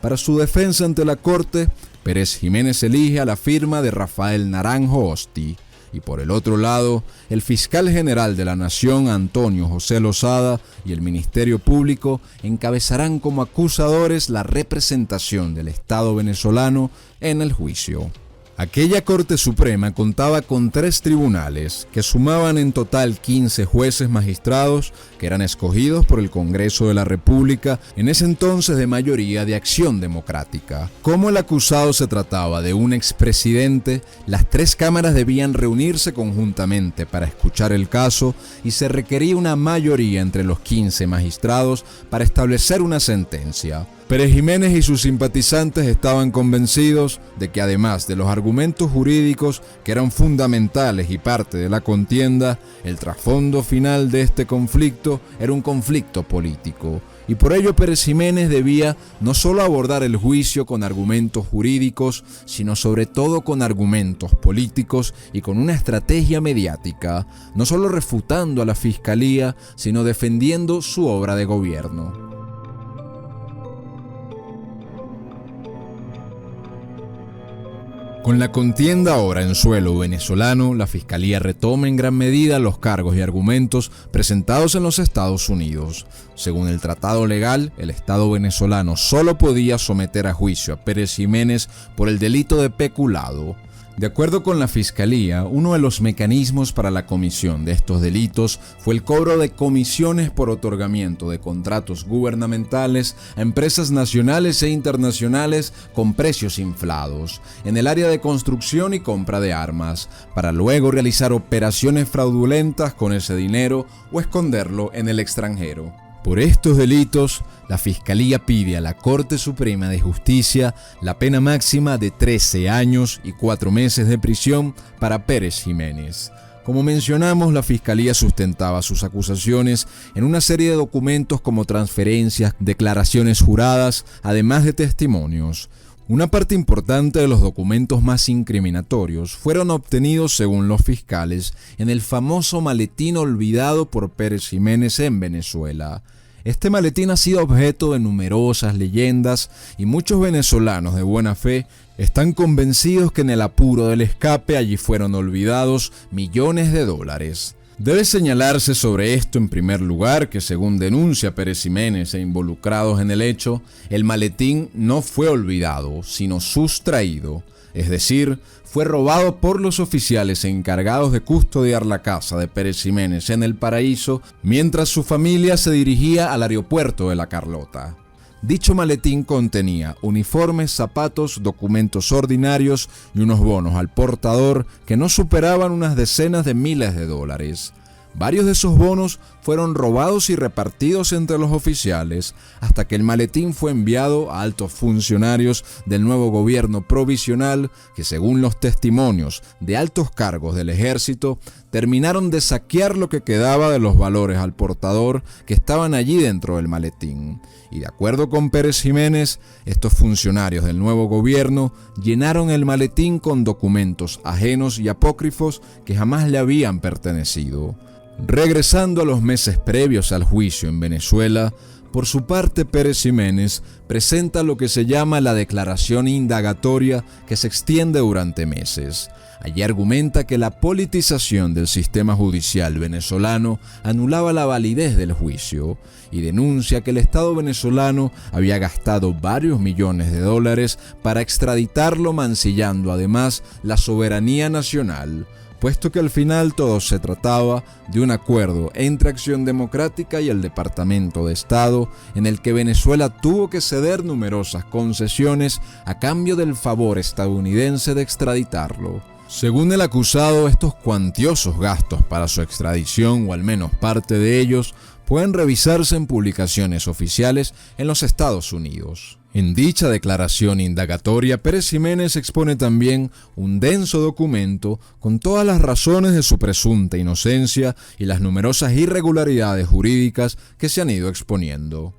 Para su defensa ante la Corte, Pérez Jiménez elige a la firma de Rafael Naranjo Osti, y por el otro lado, el fiscal general de la Nación, Antonio José Lozada, y el Ministerio Público encabezarán como acusadores la representación del Estado venezolano en el juicio. Aquella Corte Suprema contaba con 3 tribunales que sumaban en total 15 jueces magistrados que eran escogidos por el Congreso de la República, en ese entonces de mayoría de Acción Democrática. Como el acusado se trataba de un expresidente, las 3 cámaras debían reunirse conjuntamente para escuchar el caso y se requería una mayoría entre los 15 magistrados para establecer una sentencia. Pérez Jiménez y sus simpatizantes estaban convencidos de que además de los argumentos jurídicos que eran fundamentales y parte de la contienda, el trasfondo final de este conflicto era un conflicto político. Y por ello Pérez Jiménez debía no solo abordar el juicio con argumentos jurídicos, sino sobre todo con argumentos políticos y con una estrategia mediática, no solo refutando a la Fiscalía, sino defendiendo su obra de gobierno. Con la contienda ahora en suelo venezolano, la Fiscalía retoma en gran medida los cargos y argumentos presentados en los Estados Unidos. Según el tratado legal, el Estado venezolano solo podía someter a juicio a Pérez Jiménez por el delito de peculado. De acuerdo con la Fiscalía, uno de los mecanismos para la comisión de estos delitos fue el cobro de comisiones por otorgamiento de contratos gubernamentales a empresas nacionales e internacionales con precios inflados en el área de construcción y compra de armas, para luego realizar operaciones fraudulentas con ese dinero o esconderlo en el extranjero. Por estos delitos, La Fiscalía pide a la Corte Suprema de Justicia la pena máxima de 13 años y 4 meses de prisión para Pérez Jiménez. Como mencionamos, la Fiscalía sustentaba sus acusaciones en una serie de documentos como transferencias, declaraciones juradas, además de testimonios. Una parte importante de los documentos más incriminatorios fueron obtenidos, según los fiscales, en el famoso maletín olvidado por Pérez Jiménez en Venezuela. Este maletín ha sido objeto de numerosas leyendas y muchos venezolanos de buena fe están convencidos que en el apuro del escape allí fueron olvidados millones de dólares. Debe señalarse sobre esto en primer lugar que, según denuncia Pérez Jiménez e involucrados en el hecho, el maletín no fue olvidado, sino sustraído, es decir, fue robado por los oficiales encargados de custodiar la casa de Pérez Jiménez en El Paraíso mientras su familia se dirigía al aeropuerto de La Carlota. Dicho maletín contenía uniformes, zapatos, documentos ordinarios y unos bonos al portador que no superaban unas decenas de miles de dólares. Varios de esos bonos fueron robados y repartidos entre los oficiales hasta que el maletín fue enviado a altos funcionarios del nuevo gobierno provisional que, según los testimonios de altos cargos del ejército, terminaron de saquear lo que quedaba de los valores al portador que estaban allí dentro del maletín. Y de acuerdo con Pérez Jiménez, estos funcionarios del nuevo gobierno llenaron el maletín con documentos ajenos y apócrifos que jamás le habían pertenecido. Regresando a los meses previos al juicio en Venezuela, por su parte Pérez Jiménez presenta lo que se llama la declaración indagatoria que se extiende durante meses. Allí argumenta que la politización del sistema judicial venezolano anulaba la validez del juicio y denuncia que el Estado venezolano había gastado varios millones de dólares para extraditarlo, mancillando además la soberanía nacional, puesto que al final todo se trataba de un acuerdo entre Acción Democrática y el Departamento de Estado, en el que Venezuela tuvo que ceder numerosas concesiones a cambio del favor estadounidense de extraditarlo. Según el acusado, estos cuantiosos gastos para su extradición, o al menos parte de ellos, pueden revisarse en publicaciones oficiales en los Estados Unidos. En dicha declaración indagatoria, Pérez Jiménez expone también un denso documento con todas las razones de su presunta inocencia y las numerosas irregularidades jurídicas que se han ido exponiendo.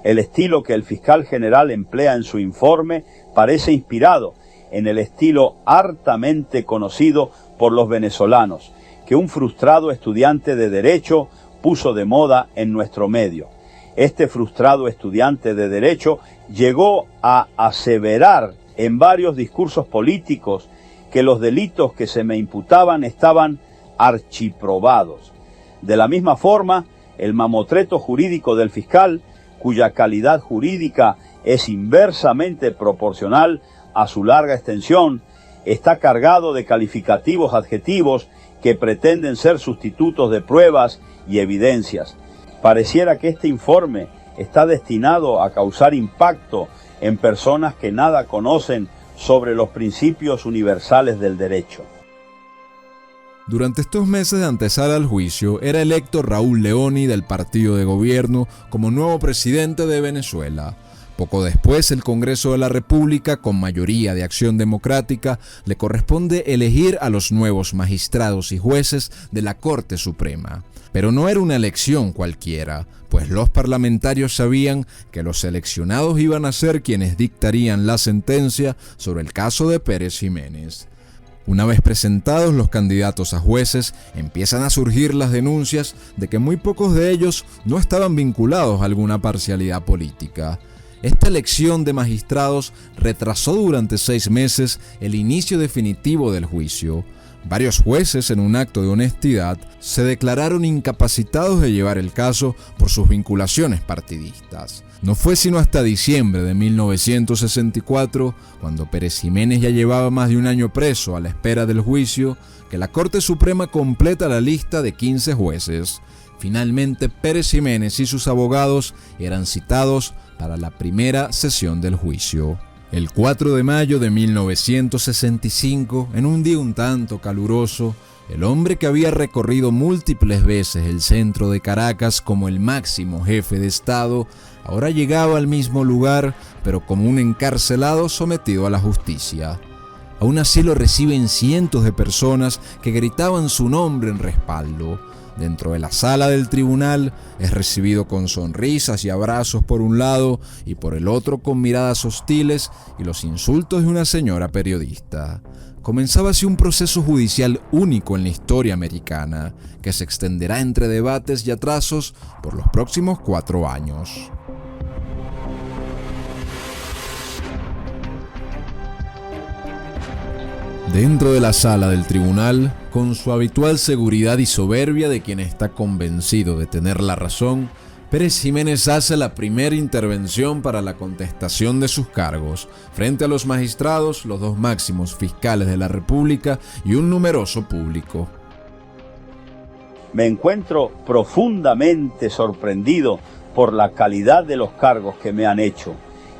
El estilo que el fiscal general emplea en su informe parece inspirado en el estilo hartamente conocido por los venezolanos, que un frustrado estudiante de Derecho puso de moda en nuestro medio. Este frustrado estudiante de Derecho llegó a aseverar en varios discursos políticos que los delitos que se me imputaban estaban archiprobados. De la misma forma, el mamotreto jurídico del fiscal, cuya calidad jurídica es inversamente proporcional a su larga extensión, está cargado de calificativos adjetivos que pretenden ser sustitutos de pruebas y evidencias. Pareciera que este informe está destinado a causar impacto en personas que nada conocen sobre los principios universales del derecho. Durante estos meses de antesala al juicio, era electo Raúl Leoni del partido de gobierno como nuevo presidente de Venezuela. Poco después, el Congreso de la República, con mayoría de Acción Democrática, le corresponde elegir a los nuevos magistrados y jueces de la Corte Suprema. Pero no era una elección cualquiera, pues los parlamentarios sabían que los seleccionados iban a ser quienes dictarían la sentencia sobre el caso de Pérez Jiménez. Una vez presentados los candidatos a jueces, empiezan a surgir las denuncias de que muy pocos de ellos no estaban vinculados a alguna parcialidad política. Esta elección de magistrados retrasó durante 6 meses el inicio definitivo del juicio. Varios jueces, en un acto de honestidad, se declararon incapacitados de llevar el caso por sus vinculaciones partidistas. No fue sino hasta diciembre de 1964, cuando Pérez Jiménez ya llevaba más de un año preso a la espera del juicio, que la Corte Suprema completa la lista de 15 jueces. Finalmente, Pérez Jiménez y sus abogados eran citados para la primera sesión del juicio. El 4 de mayo de 1965, en un día un tanto caluroso, El hombre que había recorrido múltiples veces el centro de Caracas como el máximo jefe de Estado, ahora llegaba al mismo lugar, pero como un encarcelado sometido a la justicia. Aún así lo reciben cientos de personas que gritaban su nombre en respaldo. Dentro de la sala del tribunal es recibido con sonrisas y abrazos por un lado y por el otro con miradas hostiles y los insultos de una señora periodista. Comenzaba así un proceso judicial único en la historia americana, que se extenderá entre debates y atrasos por los próximos 4 años. Dentro de la sala del tribunal, con su habitual seguridad y soberbia de quien está convencido de tener la razón, Pérez Jiménez hace la primera intervención para la contestación de sus cargos, frente a los magistrados, los 2 máximos fiscales de la República y un numeroso público. Me encuentro profundamente sorprendido por la calidad de los cargos que me han hecho.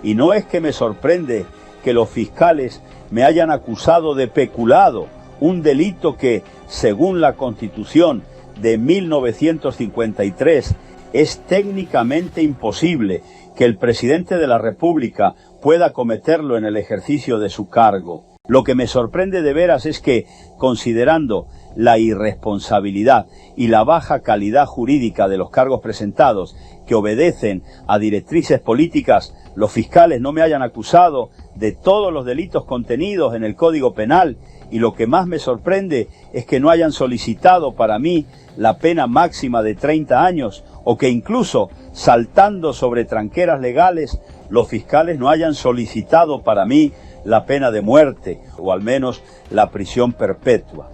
Y no es que me sorprende que los fiscales me hayan acusado de peculado, un delito que, según la Constitución de 1953, es técnicamente imposible que el presidente de la República pueda cometerlo en el ejercicio de su cargo. Lo que me sorprende de veras es que, considerando la irresponsabilidad y la baja calidad jurídica de los cargos presentados, que obedecen a directrices políticas, los fiscales no me hayan acusado de todos los delitos contenidos en el Código Penal, y lo que más me sorprende es que no hayan solicitado para mí la pena máxima de 30 años, o que incluso, saltando sobre tranqueras legales, los fiscales no hayan solicitado para mí la pena de muerte, o al menos la prisión perpetua.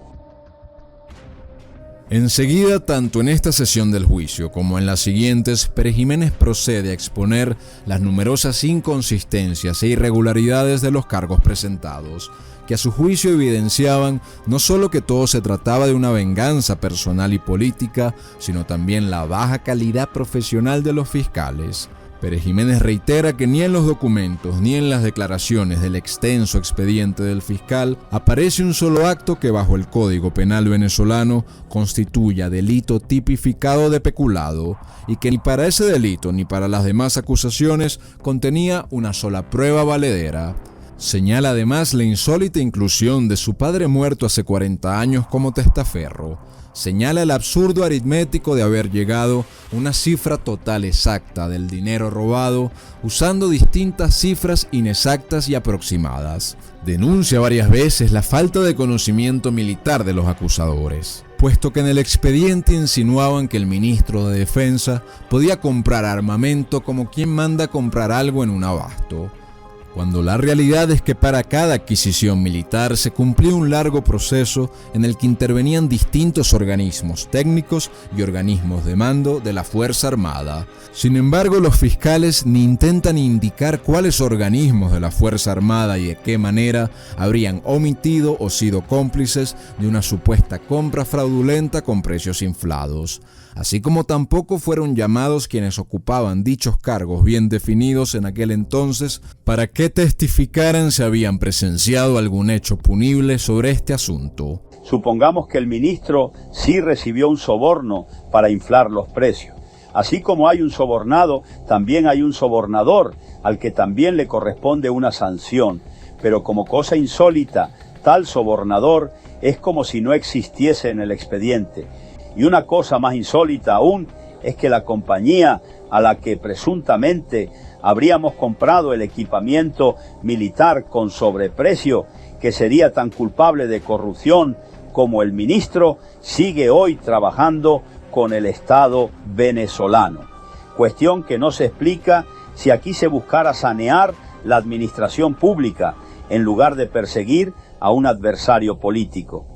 Enseguida, tanto en esta sesión del juicio como en las siguientes, Pérez Jiménez procede a exponer las numerosas inconsistencias e irregularidades de los cargos presentados, que a su juicio evidenciaban no solo que todo se trataba de una venganza personal y política, sino también la baja calidad profesional de los fiscales. Pérez Jiménez reitera que ni en los documentos ni en las declaraciones del extenso expediente del fiscal aparece un solo acto que bajo el Código Penal venezolano constituya delito tipificado de peculado, y que ni para ese delito ni para las demás acusaciones contenía una sola prueba valedera. Señala además la insólita inclusión de su padre muerto hace 40 años como testaferro. Señala el absurdo aritmético de haber llegado a una cifra total exacta del dinero robado usando distintas cifras inexactas y aproximadas. Denuncia varias veces la falta de conocimiento militar de los acusadores, puesto que en el expediente insinuaban que el ministro de Defensa podía comprar armamento como quien manda comprar algo en un abasto, cuando la realidad es que para cada adquisición militar se cumplía un largo proceso en el que intervenían distintos organismos técnicos y organismos de mando de la Fuerza Armada. Sin embargo, los fiscales ni intentan indicar cuáles organismos de la Fuerza Armada y de qué manera habrían omitido o sido cómplices de una supuesta compra fraudulenta con precios inflados, así como tampoco fueron llamados quienes ocupaban dichos cargos bien definidos en aquel entonces para que testificaran si habían presenciado algún hecho punible sobre este asunto. Supongamos que el ministro sí recibió un soborno para inflar los precios. Así como hay un sobornado, también hay un sobornador, al que también le corresponde una sanción. Pero como cosa insólita, tal sobornador es como si no existiese en el expediente. Y una cosa más insólita aún es que la compañía a la que presuntamente habríamos comprado el equipamiento militar con sobreprecio, que sería tan culpable de corrupción como el ministro, sigue hoy trabajando con el Estado venezolano. Cuestión que no se explica si aquí se buscara sanear la administración pública en lugar de perseguir a un adversario político.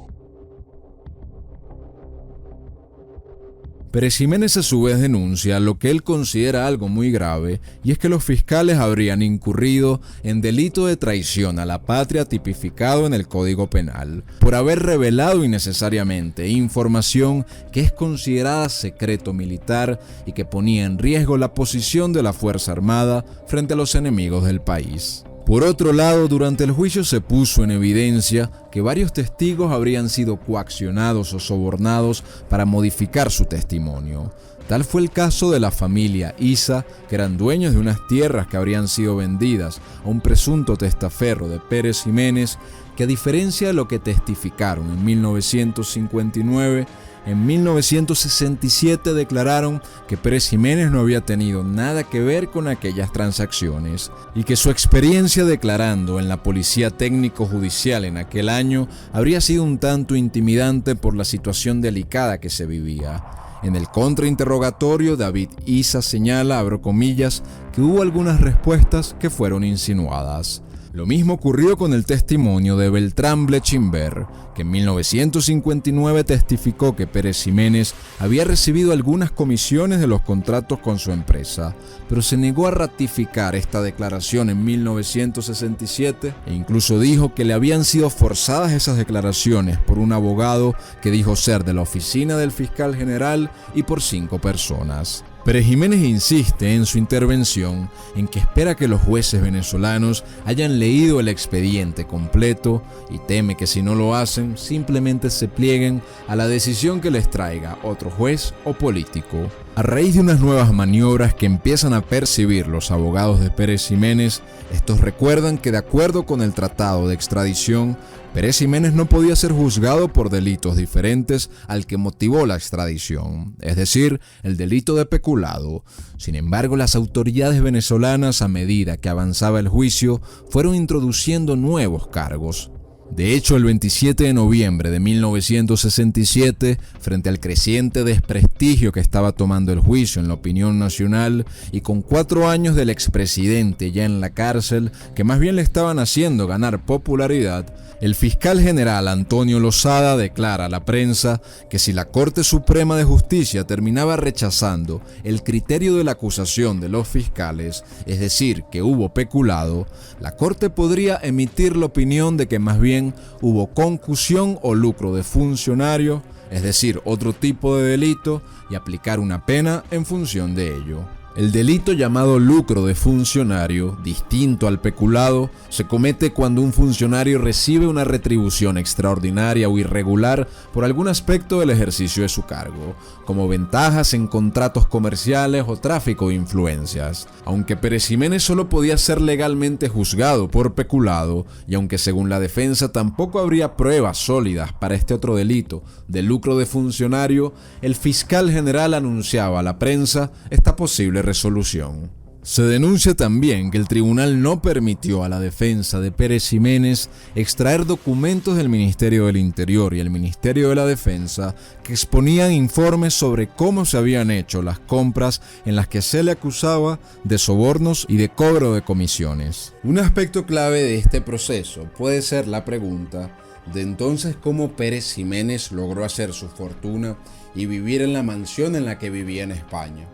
Pérez Jiménez a su vez denuncia lo que él considera algo muy grave, y es que los fiscales habrían incurrido en delito de traición a la patria tipificado en el Código Penal, por haber revelado innecesariamente información que es considerada secreto militar y que ponía en riesgo la posición de la Fuerza Armada frente a los enemigos del país. Por otro lado, durante el juicio se puso en evidencia que varios testigos habrían sido coaccionados o sobornados para modificar su testimonio. Tal fue el caso de la familia Isa, que eran dueños de unas tierras que habrían sido vendidas a un presunto testaferro de Pérez Jiménez, que a diferencia de lo que testificaron en 1959, en 1967 declararon que Pérez Jiménez no había tenido nada que ver con aquellas transacciones y que su experiencia declarando en la policía técnico-judicial en aquel año habría sido un tanto intimidante por la situación delicada que se vivía. En el contrainterrogatorio, David Isa señala, abro comillas, que hubo algunas respuestas que fueron insinuadas. Lo mismo ocurrió con el testimonio de Beltrán Blechinver, que en 1959 testificó que Pérez Jiménez había recibido algunas comisiones de los contratos con su empresa, pero se negó a ratificar esta declaración en 1967 e incluso dijo que le habían sido forzadas esas declaraciones por un abogado que dijo ser de la oficina del fiscal general y por 5 personas. Pérez Jiménez insiste en su intervención en que espera que los jueces venezolanos hayan leído el expediente completo y teme que si no lo hacen, simplemente se plieguen a la decisión que les traiga otro juez o político. A raíz de unas nuevas maniobras que empiezan a percibir los abogados de Pérez Jiménez, estos recuerdan que de acuerdo con el tratado de extradición, Pérez Jiménez no podía ser juzgado por delitos diferentes al que motivó la extradición, es decir, el delito de peculado. Sin embargo, las autoridades venezolanas, a medida que avanzaba el juicio, fueron introduciendo nuevos cargos. De hecho, el 27 de noviembre de 1967, frente al creciente desprestigio que estaba tomando el juicio en la opinión nacional y con 4 años del expresidente ya en la cárcel, que más bien le estaban haciendo ganar popularidad, el fiscal general Antonio Lozada declara a la prensa que si la Corte Suprema de Justicia terminaba rechazando el criterio de la acusación de los fiscales, es decir, que hubo peculado, la Corte podría emitir la opinión de que más bien hubo concusión o lucro de funcionario, es decir, otro tipo de delito, y aplicar una pena en función de ello. El delito llamado lucro de funcionario, distinto al peculado, se comete cuando un funcionario recibe una retribución extraordinaria o irregular por algún aspecto del ejercicio de su cargo, como ventajas en contratos comerciales o tráfico de influencias. Aunque Pérez Jiménez solo podía ser legalmente juzgado por peculado, y aunque según la defensa tampoco habría pruebas sólidas para este otro delito de lucro de funcionario, el fiscal general anunciaba a la prensa esta posible resolución. Se denuncia también que el tribunal no permitió a la defensa de Pérez Jiménez extraer documentos del Ministerio del Interior y el Ministerio de la Defensa que exponían informes sobre cómo se habían hecho las compras en las que se le acusaba de sobornos y de cobro de comisiones. Un aspecto clave de este proceso puede ser la pregunta de entonces cómo Pérez Jiménez logró hacer su fortuna y vivir en la mansión en la que vivía en España.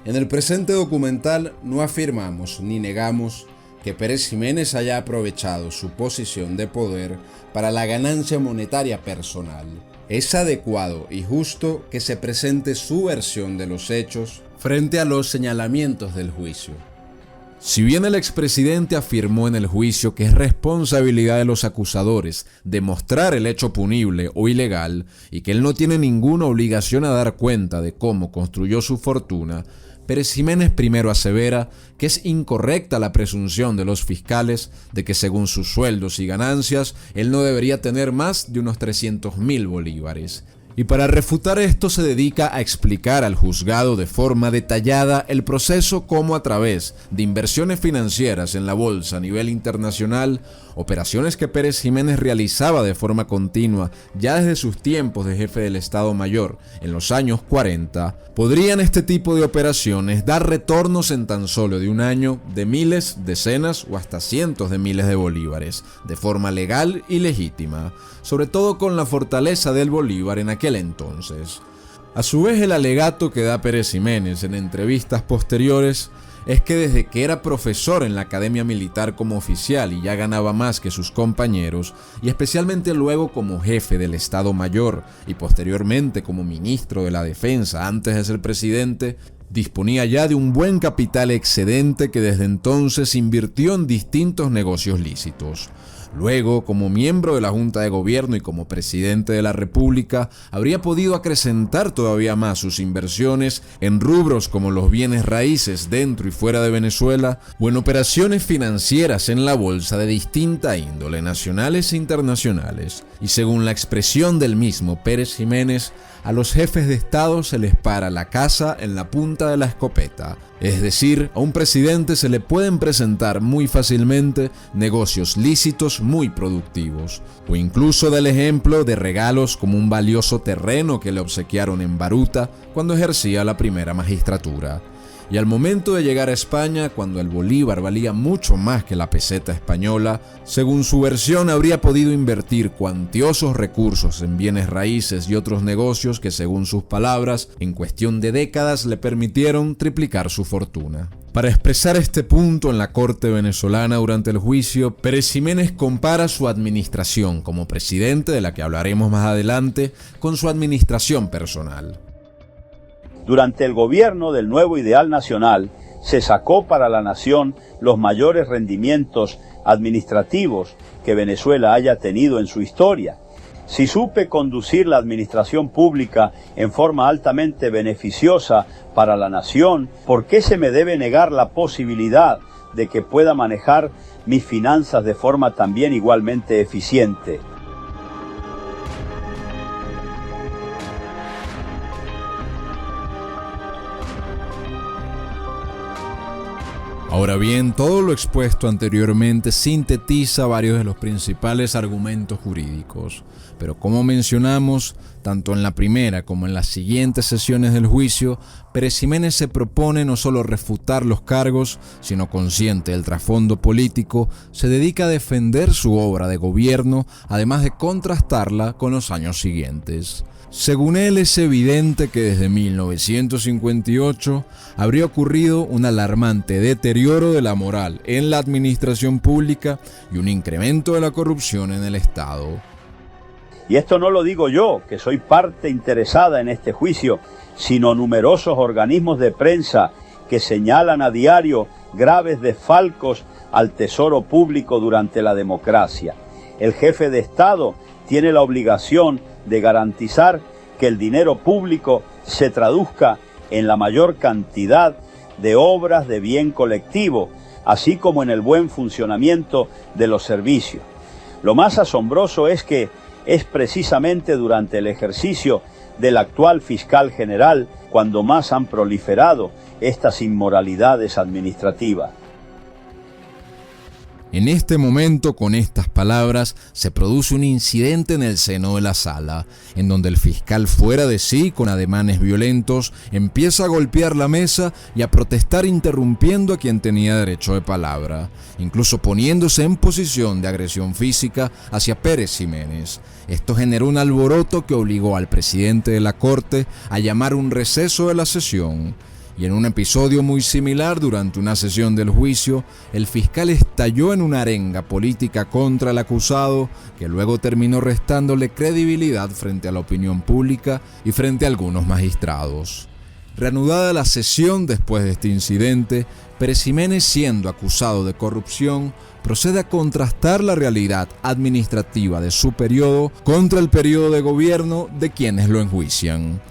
En el presente documental no afirmamos ni negamos que Pérez Jiménez haya aprovechado su posición de poder para la ganancia monetaria personal. Es adecuado y justo que se presente su versión de los hechos frente a los señalamientos del juicio. Si bien el expresidente afirmó en el juicio que es responsabilidad de los acusadores demostrar el hecho punible o ilegal y que él no tiene ninguna obligación a dar cuenta de cómo construyó su fortuna, Pérez Jiménez primero asevera que es incorrecta la presunción de los fiscales de que según sus sueldos y ganancias, él no debería tener más de unos 300.000 bolívares. Y para refutar esto se dedica a explicar al juzgado de forma detallada el proceso cómo a través de inversiones financieras en la bolsa a nivel internacional, operaciones que Pérez Jiménez realizaba de forma continua ya desde sus tiempos de jefe del Estado Mayor en los años 40, podrían este tipo de operaciones dar retornos en tan solo de un año de miles, decenas o hasta cientos de miles de bolívares, de forma legal y legítima, sobre todo con la fortaleza del bolívar en aquel entonces. A su vez, el alegato que da Pérez Jiménez en entrevistas posteriores es que desde que era profesor en la Academia Militar como oficial y ya ganaba más que sus compañeros, y especialmente luego como jefe del Estado Mayor y posteriormente como ministro de la Defensa antes de ser presidente, Disponía ya de un buen capital excedente que desde entonces invirtió en distintos negocios lícitos. Luego, como miembro de la Junta de Gobierno y como presidente de la República, habría podido acrecentar todavía más sus inversiones en rubros como los bienes raíces dentro y fuera de Venezuela o en operaciones financieras en la bolsa de distinta índole, nacionales e internacionales. Y según la expresión del mismo Pérez Jiménez, a los jefes de Estado se les para la caza en la punta de la escopeta. Es decir, a un presidente se le pueden presentar muy fácilmente negocios lícitos muy productivos, o incluso del ejemplo de regalos como un valioso terreno que le obsequiaron en Baruta cuando ejercía la primera magistratura. Y al momento de llegar a España, cuando el bolívar valía mucho más que la peseta española, según su versión habría podido invertir cuantiosos recursos en bienes raíces y otros negocios que, según sus palabras, en cuestión de décadas le permitieron triplicar su fortuna. Para expresar este punto en la corte venezolana durante el juicio, Pérez Jiménez compara su administración como presidente, de la que hablaremos más adelante, con su administración personal. Durante el gobierno del nuevo ideal nacional, se sacó para la nación los mayores rendimientos administrativos que Venezuela haya tenido en su historia. Si supe conducir la administración pública en forma altamente beneficiosa para la nación, ¿por qué se me debe negar la posibilidad de que pueda manejar mis finanzas de forma también igualmente eficiente? Ahora bien, todo lo expuesto anteriormente sintetiza varios de los principales argumentos jurídicos, pero como mencionamos, tanto en la primera como en las siguientes sesiones del juicio, Pérez Jiménez se propone no solo refutar los cargos, sino, consciente del trasfondo político, se dedica a defender su obra de gobierno, además de contrastarla con los años siguientes. Según él, es evidente que desde 1958 habría ocurrido un alarmante deterioro de la moral en la administración pública y un incremento de la corrupción en el Estado. Y esto no lo digo yo, que soy parte interesada en este juicio, sino numerosos organismos de prensa que señalan a diario graves desfalcos al tesoro público durante la democracia. El jefe de Estado tiene la obligación de garantizar que el dinero público se traduzca en la mayor cantidad de obras de bien colectivo, así como en el buen funcionamiento de los servicios. Lo más asombroso es que es precisamente durante el ejercicio del actual fiscal general cuando más han proliferado estas inmoralidades administrativas. En este momento, con estas palabras, se produce un incidente en el seno de la sala, en donde el fiscal, fuera de sí, con ademanes violentos, empieza a golpear la mesa y a protestar interrumpiendo a quien tenía derecho de palabra, incluso poniéndose en posición de agresión física hacia Pérez Jiménez. Esto generó un alboroto que obligó al presidente de la Corte a llamar un receso de la sesión. Y en un episodio muy similar, durante una sesión del juicio, el fiscal estalló en una arenga política contra el acusado, que luego terminó restándole credibilidad frente a la opinión pública y frente a algunos magistrados. Reanudada la sesión después de este incidente, Pérez Jiménez, siendo acusado de corrupción, procede a contrastar la realidad administrativa de su periodo contra el periodo de gobierno de quienes lo enjuician.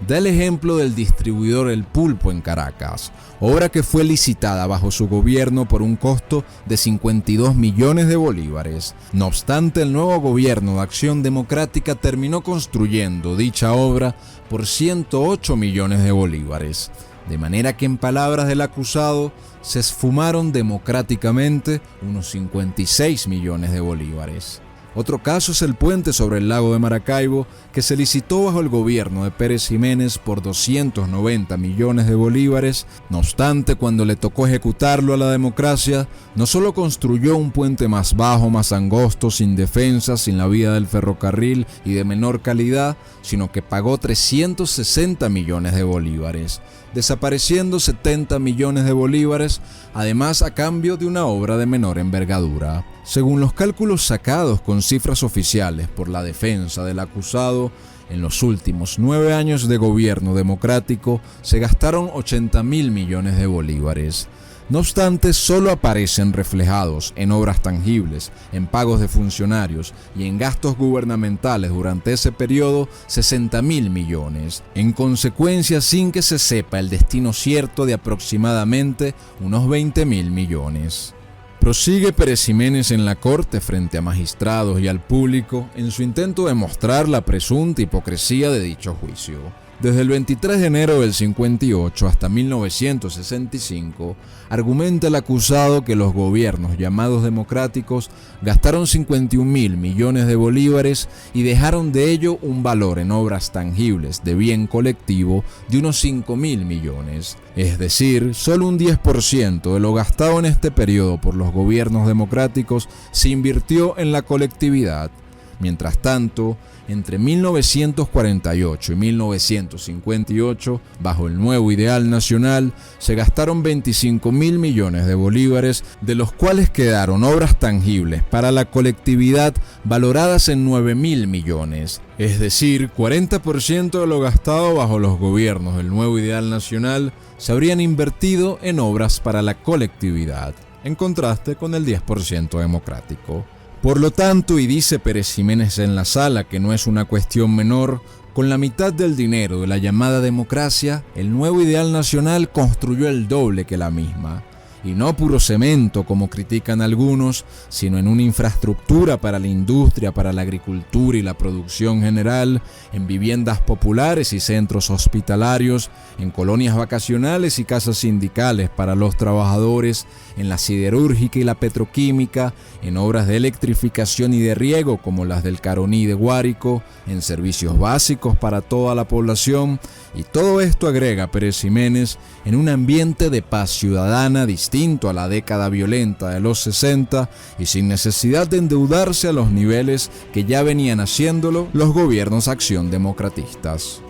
Da el ejemplo del distribuidor El Pulpo en Caracas, obra que fue licitada bajo su gobierno por un costo de 52 millones de bolívares. No obstante, el nuevo gobierno de Acción Democrática terminó construyendo dicha obra por 108 millones de bolívares, de manera que, en palabras del acusado, se esfumaron democráticamente unos 56 millones de bolívares. Otro caso es el puente sobre el lago de Maracaibo, que se licitó bajo el gobierno de Pérez Jiménez por 290 millones de bolívares. No obstante, cuando le tocó ejecutarlo a la democracia, no solo construyó un puente más bajo, más angosto, sin defensa, sin la vía del ferrocarril y de menor calidad, sino que pagó 360 millones de bolívares, desapareciendo 70 millones de bolívares, además a cambio de una obra de menor envergadura. Según los cálculos sacados con cifras oficiales por la defensa del acusado, En los últimos 9 años de gobierno democrático se gastaron 80.000 millones de bolívares. No obstante, solo aparecen reflejados en obras tangibles, en pagos de funcionarios y en gastos gubernamentales durante ese periodo 60.000 millones, en consecuencia sin que se sepa el destino cierto de aproximadamente unos 20.000 millones. Prosigue Pérez Ximénez en la corte frente a magistrados y al público en su intento de mostrar la presunta hipocresía de dicho juicio. Desde el 23 de enero del 58 hasta 1965, argumenta el acusado que los gobiernos llamados democráticos gastaron 51.000 millones de bolívares y dejaron de ello un valor en obras tangibles de bien colectivo de unos 5.000 millones. Es decir, solo un 10% de lo gastado en este periodo por los gobiernos democráticos se invirtió en la colectividad. Mientras tanto, entre 1948 y 1958, bajo el nuevo ideal nacional, se gastaron 25.000 millones de bolívares, de los cuales quedaron obras tangibles para la colectividad valoradas en 9.000 millones. Es decir, 40% de lo gastado bajo los gobiernos del nuevo ideal nacional se habrían invertido en obras para la colectividad, en contraste con el 10% democrático. Por lo tanto, y dice Pérez Ximénez en la sala que no es una cuestión menor, con la mitad del dinero de la llamada democracia, el nuevo ideal nacional construyó el doble que la misma. Y no puro cemento, como critican algunos, sino en una infraestructura para la industria, para la agricultura y la producción general, en viviendas populares y centros hospitalarios, en colonias vacacionales y casas sindicales para los trabajadores, en la siderúrgica y la petroquímica, en obras de electrificación y de riego como las del Caroní de Guárico, en servicios básicos para toda la población, y todo esto, agrega Pérez Ximénez, en un ambiente de paz ciudadana distinto a la década violenta de los 60 y sin necesidad de endeudarse a los niveles que ya venían haciéndolo los gobiernos acción democratistas.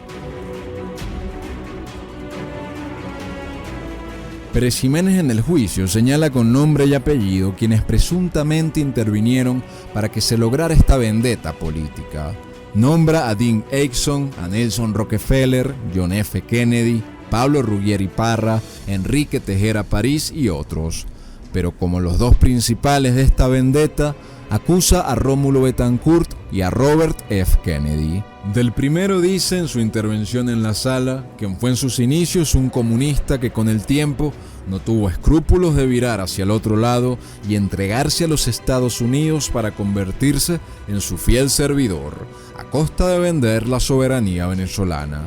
Pérez Ximénez en el juicio señala con nombre y apellido quienes presuntamente intervinieron para que se lograra esta vendetta política. Nombra a Dean Acheson, a Nelson Rockefeller, John F. Kennedy, Pablo Ruggieri Parra, Enrique Tejera París y otros. Pero como los dos principales de esta vendetta, acusa a Rómulo Betancourt y a Robert F. Kennedy. Del primero dice en su intervención en la sala, quien fue en sus inicios un comunista que con el tiempo no tuvo escrúpulos de virar hacia el otro lado y entregarse a los Estados Unidos para convertirse en su fiel servidor, a costa de vender la soberanía venezolana.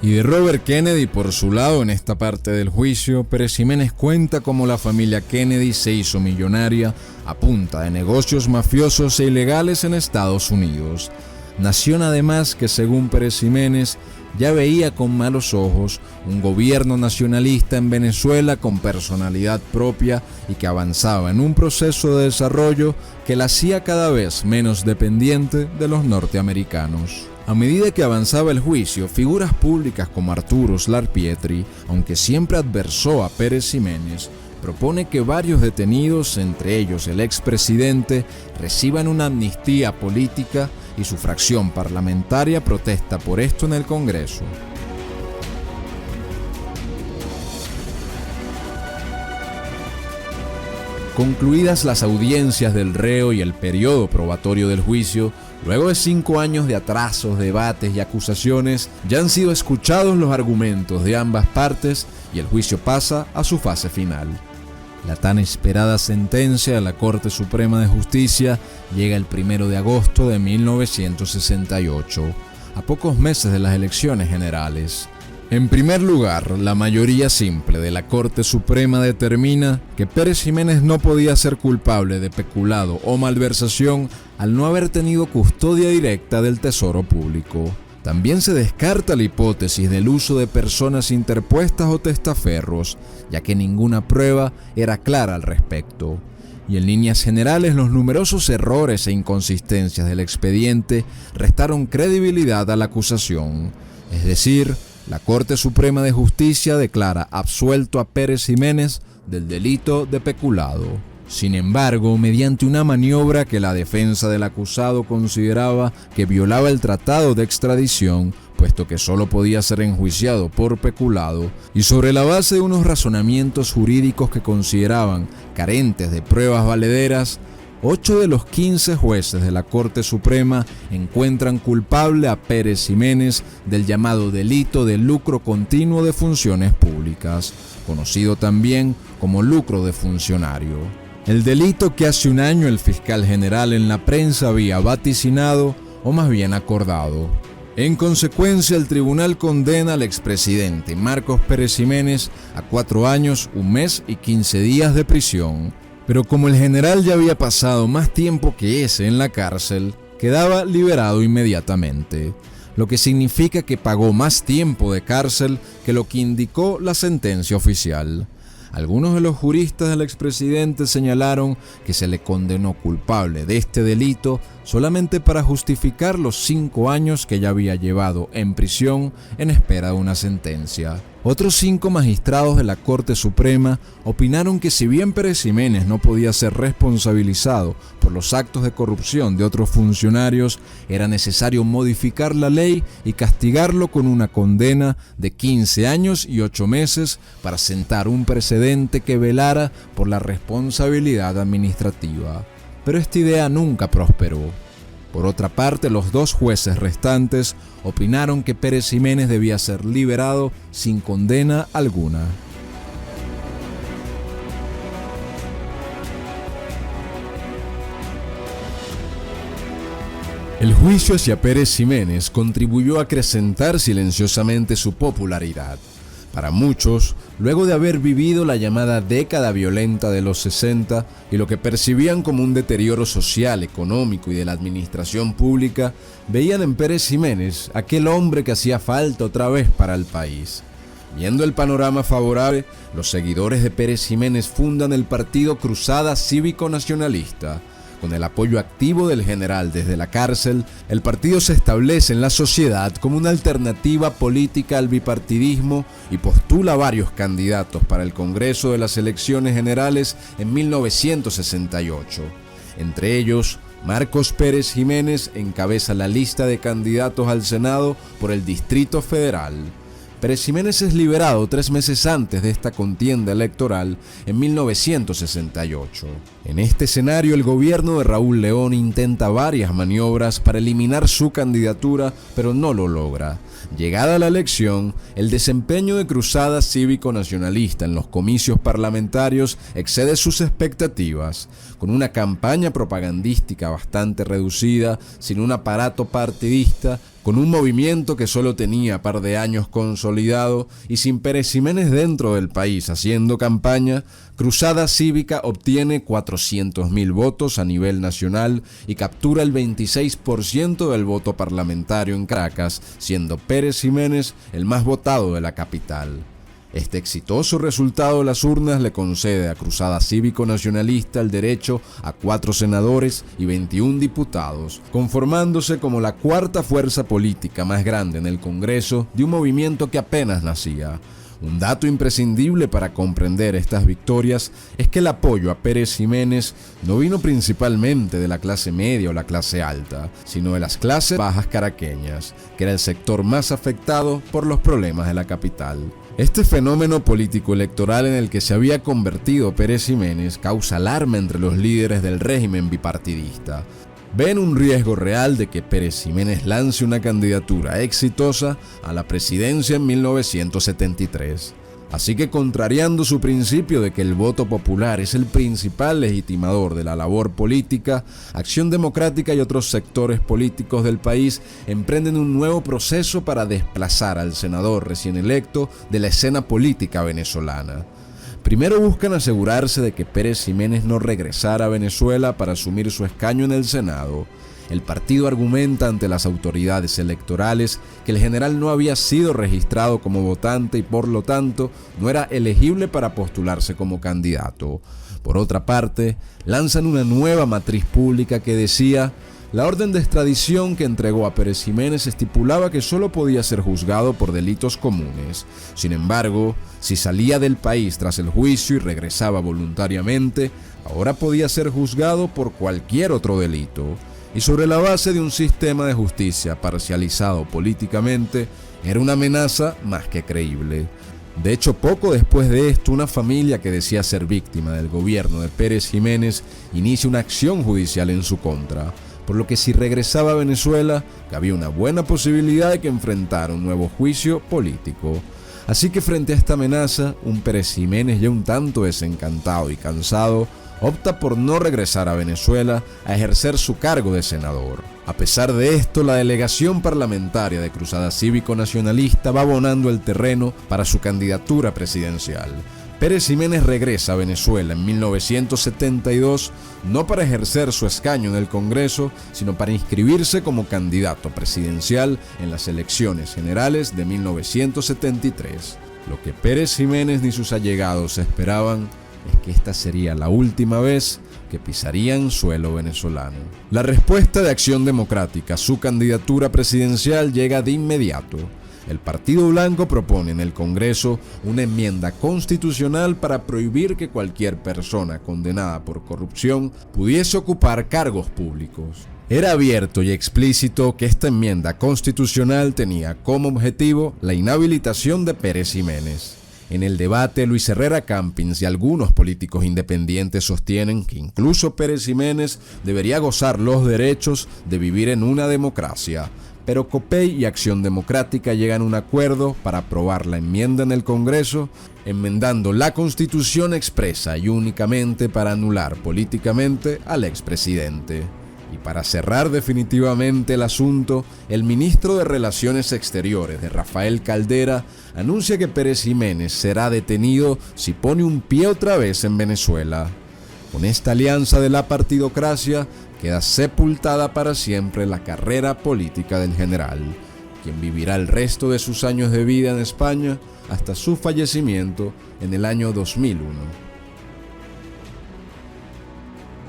Y de Robert Kennedy, por su lado, en esta parte del juicio, Pérez Ximénez cuenta cómo la familia Kennedy se hizo millonaria a punta de negocios mafiosos e ilegales en Estados Unidos. Nación además que, según Pérez Ximénez, ya veía con malos ojos un gobierno nacionalista en Venezuela con personalidad propia y que avanzaba en un proceso de desarrollo que la hacía cada vez menos dependiente de los norteamericanos. A medida que avanzaba el juicio, figuras públicas como Arturo Uslar Pietri, aunque siempre adversó a Pérez Ximénez, propone que varios detenidos, entre ellos el expresidente, reciban una amnistía política y su fracción parlamentaria protesta por esto en el Congreso. Concluidas las audiencias del reo y el periodo probatorio del juicio, luego de 5 años de atrasos, debates y acusaciones, ya han sido escuchados los argumentos de ambas partes y el juicio pasa a su fase final. La tan esperada sentencia de la Corte Suprema de Justicia llega el 1 de agosto de 1968, a pocos meses de las elecciones generales. En primer lugar, la mayoría simple de la Corte Suprema determina que Pérez Ximénez no podía ser culpable de peculado o malversación al no haber tenido custodia directa del tesoro público. También se descarta la hipótesis del uso de personas interpuestas o testaferros, ya que ninguna prueba era clara al respecto. Y en líneas generales, los numerosos errores e inconsistencias del expediente restaron credibilidad a la acusación. Es decir, la Corte Suprema de Justicia declara absuelto a Pérez Ximénez del delito de peculado. Sin embargo, mediante una maniobra que la defensa del acusado consideraba que violaba el tratado de extradición, puesto que solo podía ser enjuiciado por peculado, y sobre la base de unos razonamientos jurídicos que consideraban carentes de pruebas valederas, 8 de los 15 jueces de la Corte Suprema encuentran culpable a Pérez Ximénez del llamado delito de lucro continuo de funciones públicas, conocido también como lucro de funcionario. El delito que hace un año el fiscal general en la prensa había vaticinado, o más bien acordado. En consecuencia, el tribunal condena al expresidente Marcos Pérez Ximénez a 4 años, 1 mes y 15 días de prisión. Pero como el general ya había pasado más tiempo que ese en la cárcel, quedaba liberado inmediatamente, lo que significa que pagó más tiempo de cárcel que lo que indicó la sentencia oficial. Algunos de los juristas del expresidente señalaron que se le condenó culpable de este delito solamente para justificar los 5 años que ya había llevado en prisión en espera de una sentencia. Otros 5 magistrados de la Corte Suprema opinaron que si bien Pérez Ximénez no podía ser responsabilizado por los actos de corrupción de otros funcionarios, era necesario modificar la ley y castigarlo con una condena de 15 años y 8 meses para sentar un precedente que velara por la responsabilidad administrativa. Pero esta idea nunca prosperó. Por otra parte, los 2 jueces restantes opinaron que Pérez Ximénez debía ser liberado sin condena alguna. El juicio hacia Pérez Ximénez contribuyó a acrecentar silenciosamente su popularidad. Para muchos, luego de haber vivido la llamada década violenta de los 60 y lo que percibían como un deterioro social, económico y de la administración pública, veían en Pérez Ximénez aquel hombre que hacía falta otra vez para el país. Viendo el panorama favorable, los seguidores de Pérez Ximénez fundan el partido Cruzada Cívico-Nacionalista. Con el apoyo activo del general desde la cárcel, el partido se establece en la sociedad como una alternativa política al bipartidismo y postula varios candidatos para el Congreso de las elecciones generales en 1968. Entre ellos, Marcos Pérez Ximénez encabeza la lista de candidatos al Senado por el Distrito Federal. Pérez Ximénez es liberado 3 meses antes de esta contienda electoral en 1968. En este escenario, el gobierno de Raúl León intenta varias maniobras para eliminar su candidatura, pero no lo logra. Llegada la elección, el desempeño de Cruzada Cívico-Nacionalista en los comicios parlamentarios excede sus expectativas. Con una campaña propagandística bastante reducida, sin un aparato partidista, con un movimiento que solo tenía par de años consolidado y sin Pérez Ximénez dentro del país haciendo campaña, Cruzada Cívica obtiene 400.000 votos a nivel nacional y captura el 26% del voto parlamentario en Caracas, siendo Pérez Ximénez el más votado de la capital. Este exitoso resultado de las urnas le concede a Cruzada Cívico-Nacionalista el derecho a 4 senadores y 21 diputados, conformándose como la 4ª fuerza política más grande en el Congreso de un movimiento que apenas nacía. Un dato imprescindible para comprender estas victorias es que el apoyo a Pérez Ximénez no vino principalmente de la clase media o la clase alta, sino de las clases bajas caraqueñas, que era el sector más afectado por los problemas de la capital. Este fenómeno político-electoral en el que se había convertido Pérez Ximénez causa alarma entre los líderes del régimen bipartidista. Ven un riesgo real de que Pérez Ximénez lance una candidatura exitosa a la presidencia en 1973. Así que, contrariando su principio de que el voto popular es el principal legitimador de la labor política, Acción Democrática y otros sectores políticos del país emprenden un nuevo proceso para desplazar al senador recién electo de la escena política venezolana. Primero buscan asegurarse de que Pérez Ximénez no regresara a Venezuela para asumir su escaño en el Senado. El partido argumenta ante las autoridades electorales que el general no había sido registrado como votante y por lo tanto no era elegible para postularse como candidato. Por otra parte, lanzan una nueva matriz pública que decía: La orden de extradición que entregó a Pérez Jiménez estipulaba que solo podía ser juzgado por delitos comunes. Sin embargo, si salía del país tras el juicio y regresaba voluntariamente, ahora podía ser juzgado por cualquier otro delito. Y sobre la base de un sistema de justicia parcializado políticamente, era una amenaza más que creíble. De hecho, poco después de esto, una familia que decía ser víctima del gobierno de Pérez Jiménez inicia una acción judicial en su contra, por lo que si regresaba a Venezuela, había una buena posibilidad de que enfrentara un nuevo juicio político. Así que frente a esta amenaza, un Pérez Jiménez ya un tanto desencantado y cansado, opta por no regresar a Venezuela a ejercer su cargo de senador. A pesar de esto, la delegación parlamentaria de Cruzada Cívico-Nacionalista va abonando el terreno para su candidatura presidencial. Pérez Jiménez regresa a Venezuela en 1972 no para ejercer su escaño en el Congreso, sino para inscribirse como candidato presidencial en las elecciones generales de 1973. Lo que Pérez Jiménez ni sus allegados esperaban es que esta sería la última vez que pisarían suelo venezolano. La respuesta de Acción Democrática a su candidatura presidencial llega de inmediato. El Partido Blanco propone en el Congreso una enmienda constitucional para prohibir que cualquier persona condenada por corrupción pudiese ocupar cargos públicos. Era abierto y explícito que esta enmienda constitucional tenía como objetivo la inhabilitación de Pérez Jiménez. En el debate, Luis Herrera Campins y algunos políticos independientes sostienen que incluso Pérez Jiménez debería gozar los derechos de vivir en una democracia. Pero COPEI y Acción Democrática llegan a un acuerdo para aprobar la enmienda en el Congreso, enmendando la Constitución expresa y únicamente para anular políticamente al expresidente. Y para cerrar definitivamente el asunto, el ministro de Relaciones Exteriores de Rafael Caldera anuncia que Pérez Jiménez será detenido si pone un pie otra vez en Venezuela. Con esta alianza de la partidocracia, queda sepultada para siempre la carrera política del general, quien vivirá el resto de sus años de vida en España hasta su fallecimiento en el año 2001.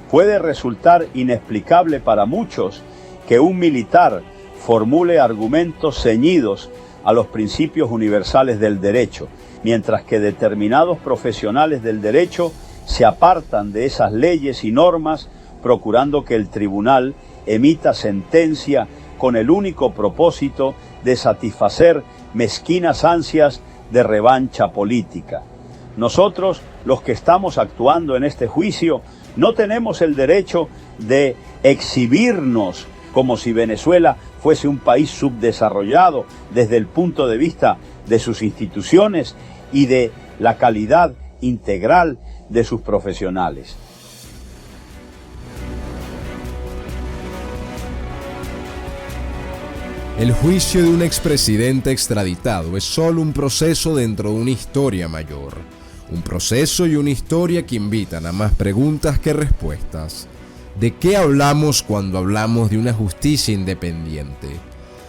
Puede resultar inexplicable para muchos que un militar formule argumentos ceñidos a los principios universales del derecho, mientras que determinados profesionales del derecho se apartan de esas leyes y normas, procurando que el tribunal emita sentencia con el único propósito de satisfacer mezquinas ansias de revancha política. Nosotros, los que estamos actuando en este juicio, no tenemos el derecho de exhibirnos como si Venezuela fuese un país subdesarrollado desde el punto de vista de sus instituciones y de la calidad integral de sus profesionales. El juicio de un expresidente extraditado es solo un proceso dentro de una historia mayor. Un proceso y una historia que invitan a más preguntas que respuestas. ¿De qué hablamos cuando hablamos de una justicia independiente?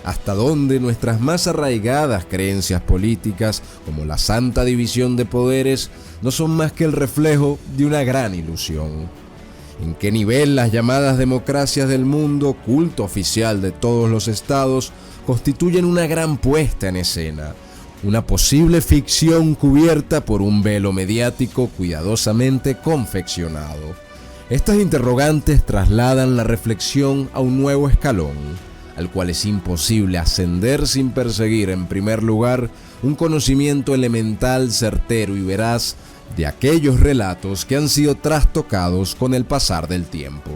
¿Hasta dónde nuestras más arraigadas creencias políticas, como la santa división de poderes, no son más que el reflejo de una gran ilusión? ¿En qué nivel las llamadas democracias del mundo, culto oficial de todos los estados, constituyen una gran puesta en escena? Una posible ficción cubierta por un velo mediático cuidadosamente confeccionado. Estas interrogantes trasladan la reflexión a un nuevo escalón, al cual es imposible ascender sin perseguir en primer lugar un conocimiento elemental, certero y veraz de aquellos relatos que han sido trastocados con el pasar del tiempo.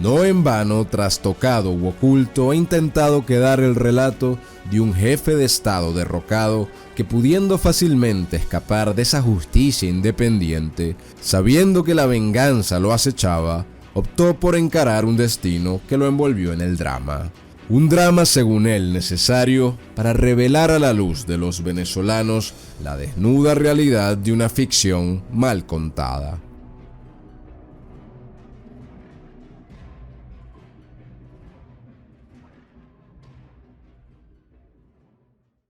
No en vano, trastocado u oculto, ha intentado quedar el relato de un jefe de Estado derrocado que, pudiendo fácilmente escapar de esa justicia independiente, sabiendo que la venganza lo acechaba, optó por encarar un destino que lo envolvió en el drama. Un drama, según él, necesario para revelar a la luz de los venezolanos la desnuda realidad de una ficción mal contada.